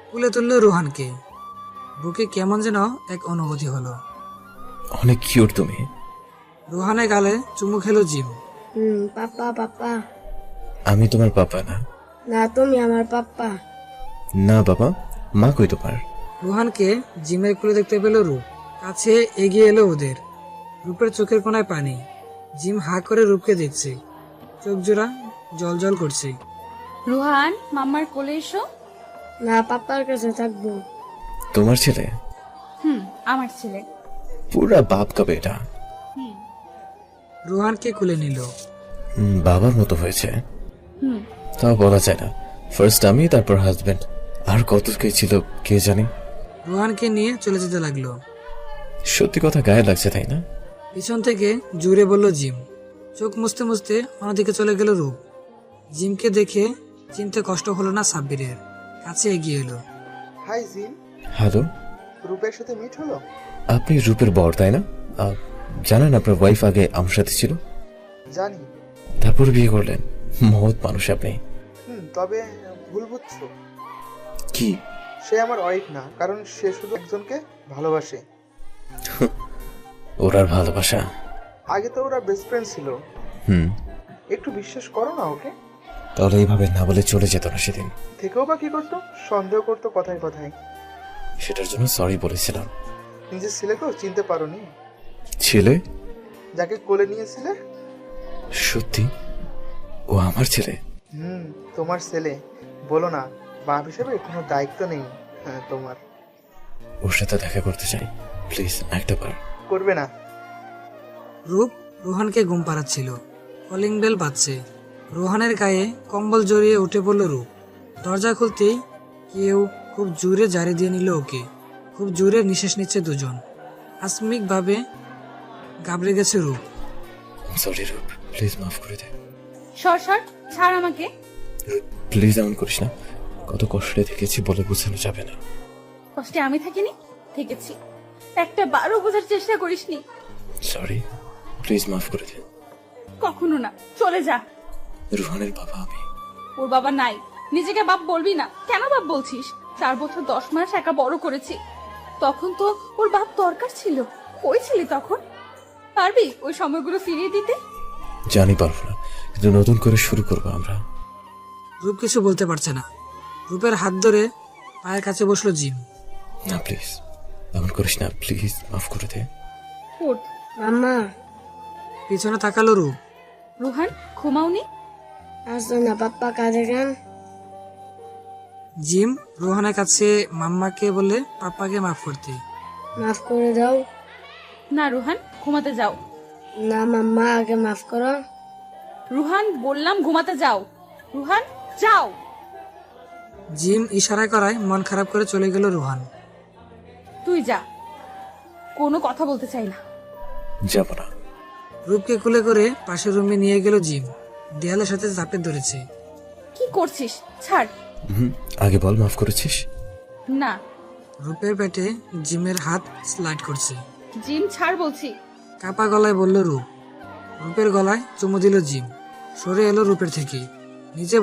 কুলে তুললো রোহানকে। বুকে কেমন যেন এক অনুভূতি হলো। অনেক কিউট তুমি। রোহানের গালে চুমু খেলো জিম। পাপা পাপা। আমি তোমার পাপা না। না তুমি আমার পাপা। না বাবা, মা কই তোমার? রোহানকে জিমের কুলে দেখতে পেল রূপ। কাছে এগিয়ে এলো ওদের। রূপের চোখের কোনায় পানি। জিম হা করে রূপকে দেখছে। চোখ জোড়া জল জল করছে। রুহান, মাম্মার কোলে এসো। না পাপার কাছে থাকবো। তোমার ছেলে? আমার ছেলে। পুরা বাপ কা বেটা। রোহানকে কুলে নিল। বাবার মতো হয়েছে। তাও বলা যায় না। ফার্স্ট আমি, তারপর হাজবেন্ড। আর কত কে ছিল কে জানে। রোহানকে নিয়ে চলে যেতে লাগলো। সত্যি কথা গায়ে লাগছে, তাই না? পিছন থেকে জুড়ে বলল জিম। চোখ মুছতে মুছতে অন্যদিকে চলে গেল রূপ। জিমকে দেখে চিনতে কষ্ট হলো না সাব্বিরের। কাছে এগিয়ে এলো। Hi Jim. হ্যালো। রূপের সাথে মিট হলো? আপনি রূপের বর, তাই না? জানেন আপনার ওয়াইফ আগে আমার সাথে ছিল? জানি। তারপর বিয়ে করলেন। মহৎ মানুষ আপনি। তবে ভুল বুঝছো। কি? সে আমার ওয়াইফ না, কারণ সে শুধু একজনকে ভালোবাসে। ওরার ভালোবাসা। আগে তো ওরা বেস্ট ফ্রেন্ড ছিল। একটু বিশ্বাস করো না ওকে। তাহলে এইভাবে না বলে চলে যেত না সেদিন। থেকেও বা কি করতো? সন্দেহ করতো কথায় কথায়। সেটার জন্য সরি বলেছিলাম। নিজের ছেলেকেও চিনতে পারোনি? ছেলে? যাকে কোলে নিয়েছিলে। সত্যি ও আমার ছেলে? তোমার ছেলে। বলো না, বাপ হিসেবে কোনো দায়িত্ব নেই তোমার? ওর সাথে দেখা করতে চাই, প্লিজ একটা বার। করবে না? রূপ রোহানকে ঘুম পাড়াচ্ছিল। কলিং বেল বাজছে। রোহানের গায়ে কম্বল জড়িয়ে উঠে পড়ল রূপ। দরজা খুলতেই কেউ খুব জোরে জারি দিয়ে নিল ওকে। খুব জোরে নিঃশ্বাস নিচ্ছে দুজন। আকস্মিকভাবে ঘাবড়ে গেছে রূপ। সরি রূপ, প্লিজ মাফ করে দে। সর সর, ছাড় আমাকে। প্লিজ এমন করিস না, কত কষ্টে থেকেছি বলে বোঝানো যাবে না। কষ্টে আমি থাকিনি? থেকেছি। একটা বারও বোঝার চেষ্টা করিসনি। সরি, প্লিজ মাফ করে দে। কখনো না, চলে যা। রুহানের বাবা আমি। ওর বাবা নাই, নিজেকে বাপ বলবি না। কেন বাপ বলছিস? 4 বছর 10 মাস একা বড় করেছি। তখন তো ওর বাপ দরকার ছিল। কই ছিলি তখন? পারবি ওই সময়গুলো ফিরিয়ে দিতে? জানি পারবো না, কিন্তু নতুন করে শুরু করবো আমরা। রূপ কিছু বলতে পারছে না। রূপের হাত ধরে পায়ের কাছে বসলো জিম। না প্লিজ এমন করিস না, প্লিজ মাফ করে দে। ওঠ। মাম্মা পিছনে তাকালো রূপ। রুহান, ঘুমাওনি? আসো না, পাপ্পা কাঁদে কেন? জিম রোহানের কাছে মাম্মাকে বলে পাপ্পাকে মাফ করতে। মাফ করে দাও। না রুহান, ঘুমাতে যাও। না মাম্মা, আগে মাফ করো। রুহান, বললাম ঘুমাতে যাও। রুহান, যাও। জিম ইশারা করায় মন খারাপ করে চলে গেল রোহান। তুই যা, কোনো কথা বলতে চাই না। যাব না। রূপকে কোলে করে পাশের রুমে নিয়ে গেল জিম। দেয়ালের সাথে চাপে ধরেছে। কি করছিস? ছাড়। আগে বল মাফ করেছিস? না। রূপের পেটে জিমের হাত স্লাইড করছে। জিম, ছাড় বলছি। কাপা গলায় বলল রূপ। রূপের গলায় চুমু দিল জিম। সরে এলো রূপের থেকে। নিচে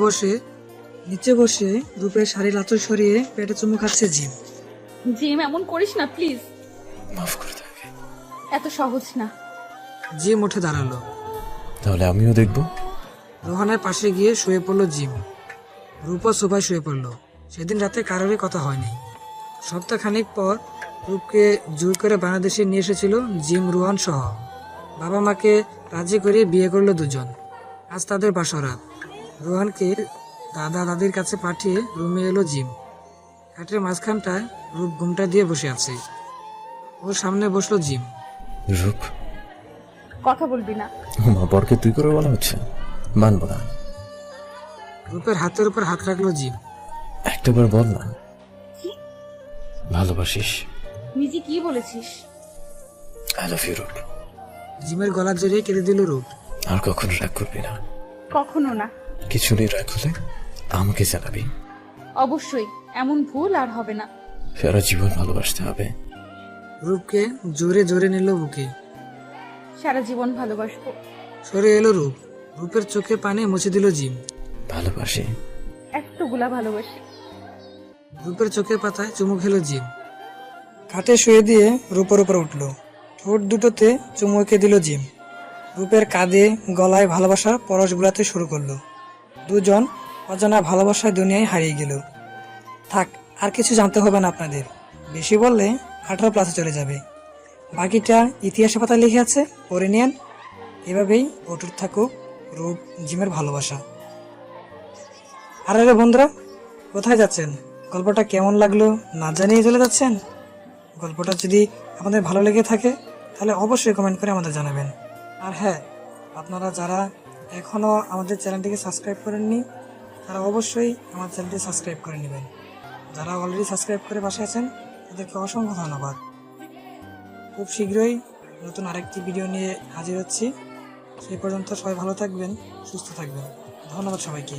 বসে রূপের শাড়ির আঁচল সরিয়ে পেটে চুমু খাচ্ছে জিম। জিম, এমন করিস না প্লিজ। মাফ করে দে। এত সহজ না। জিম উঠে দাঁড়ালো। তাহলে আমিও দেখবো। রোহানের পাশে গিয়ে শুয়ে পড়লো জিম। রূপও সোফায় শুয়ে পড়লো। সেদিন রাতে কারোরই কথা হয়নি। সপ্তাহখানিক পর রূপকে জোর করে বাংলাদেশে নিয়ে এসেছিল জিম, রোহান সহ। বাবা মাকে রাজি করে বিয়ে করলো দুজন। আজ তাদের বাসরাত। রোহানকে দাদা দাদির কাছে পাঠিয়ে রুমে এলো জিম। খাটের মাঝখানটায় রূপ ঘুমটা দিয়ে বসে আছে। ওর সামনে বসলো জিম। রূপ, কথা বলবি না। মা বরকে তুই করে বলা হচ্ছে, মানবো না। রূপের হাতের উপর হাত রাখলো জিম। একটাবার বল না ভালোবাসিস। নিজে কি বলেছিস? আই লাভ ইউ রূপ। জিমের গলা জড়িয়ে কেঁদে দিল রূপ। আর কখনো রাগ করবি না। কখনো না। কিছু নেই, রাগ হলে আমাকে জানাবি। অবশ্যই, এমন ভুল আর হবে না। সারা জীবন ভালোবাসতে হবে। রূপকে জোরে জোরে নিল বুকে। সারা জীবন ভালোবাসবো। সরে এলো রূপ। রূপের চোখে পানি মুছে দিল জিম। ভালোবাসি। এতগুলা ভালোবাসি। রূপের চোখের পাতায় চুমু খেলো জিম। খাটে শুয়ে দিয়ে রূপের উপর উঠলো। ঠোঁট দুটোতে চুমু এঁকে দিল জিম। রূপের কাঁধে গলায় ভালোবাসার পরশ বুলাতে শুরু করলো। দুজন অজানা ভালোবাসার দুনিয়ায় হারিয়ে গেল। থাক, আর কিছু জানতে হবে না আপনাদের। বেশি বললে 18+ চলে যাবে। বাকিটা ইতিহাসের পাতায় লিখে আছে, পড়ে নিন। এভাবেই অটুট থাকুক রূপ জিমের ভালোবাসা। আরে বন্ধুরা, কোথায় যাচ্ছেন? গল্পটা কেমন লাগলো না জানিয়ে চলে যাচ্ছেন? গল্পটা যদি আপনাদের ভালো লেগে থাকে তাহলে অবশ্যই কমেন্ট করে আমাদের জানাবেন। আর হ্যাঁ, আপনারা যারা এখনও আমাদের চ্যানেলটিকে সাবস্ক্রাইব করেননি তারা অবশ্যই আমার চ্যানেলটি সাবস্ক্রাইব করে নেবেন। যারা অলরেডি সাবস্ক্রাইব করে পাশে আছেন তাদেরকে অসংখ্য ধন্যবাদ। খুব শীঘ্রই নতুন আরেকটি ভিডিও নিয়ে হাজির হচ্ছি। সেই পর্যন্ত সবাই ভালো থাকবেন, সুস্থ থাকবেন। ধন্যবাদ সবাইকে।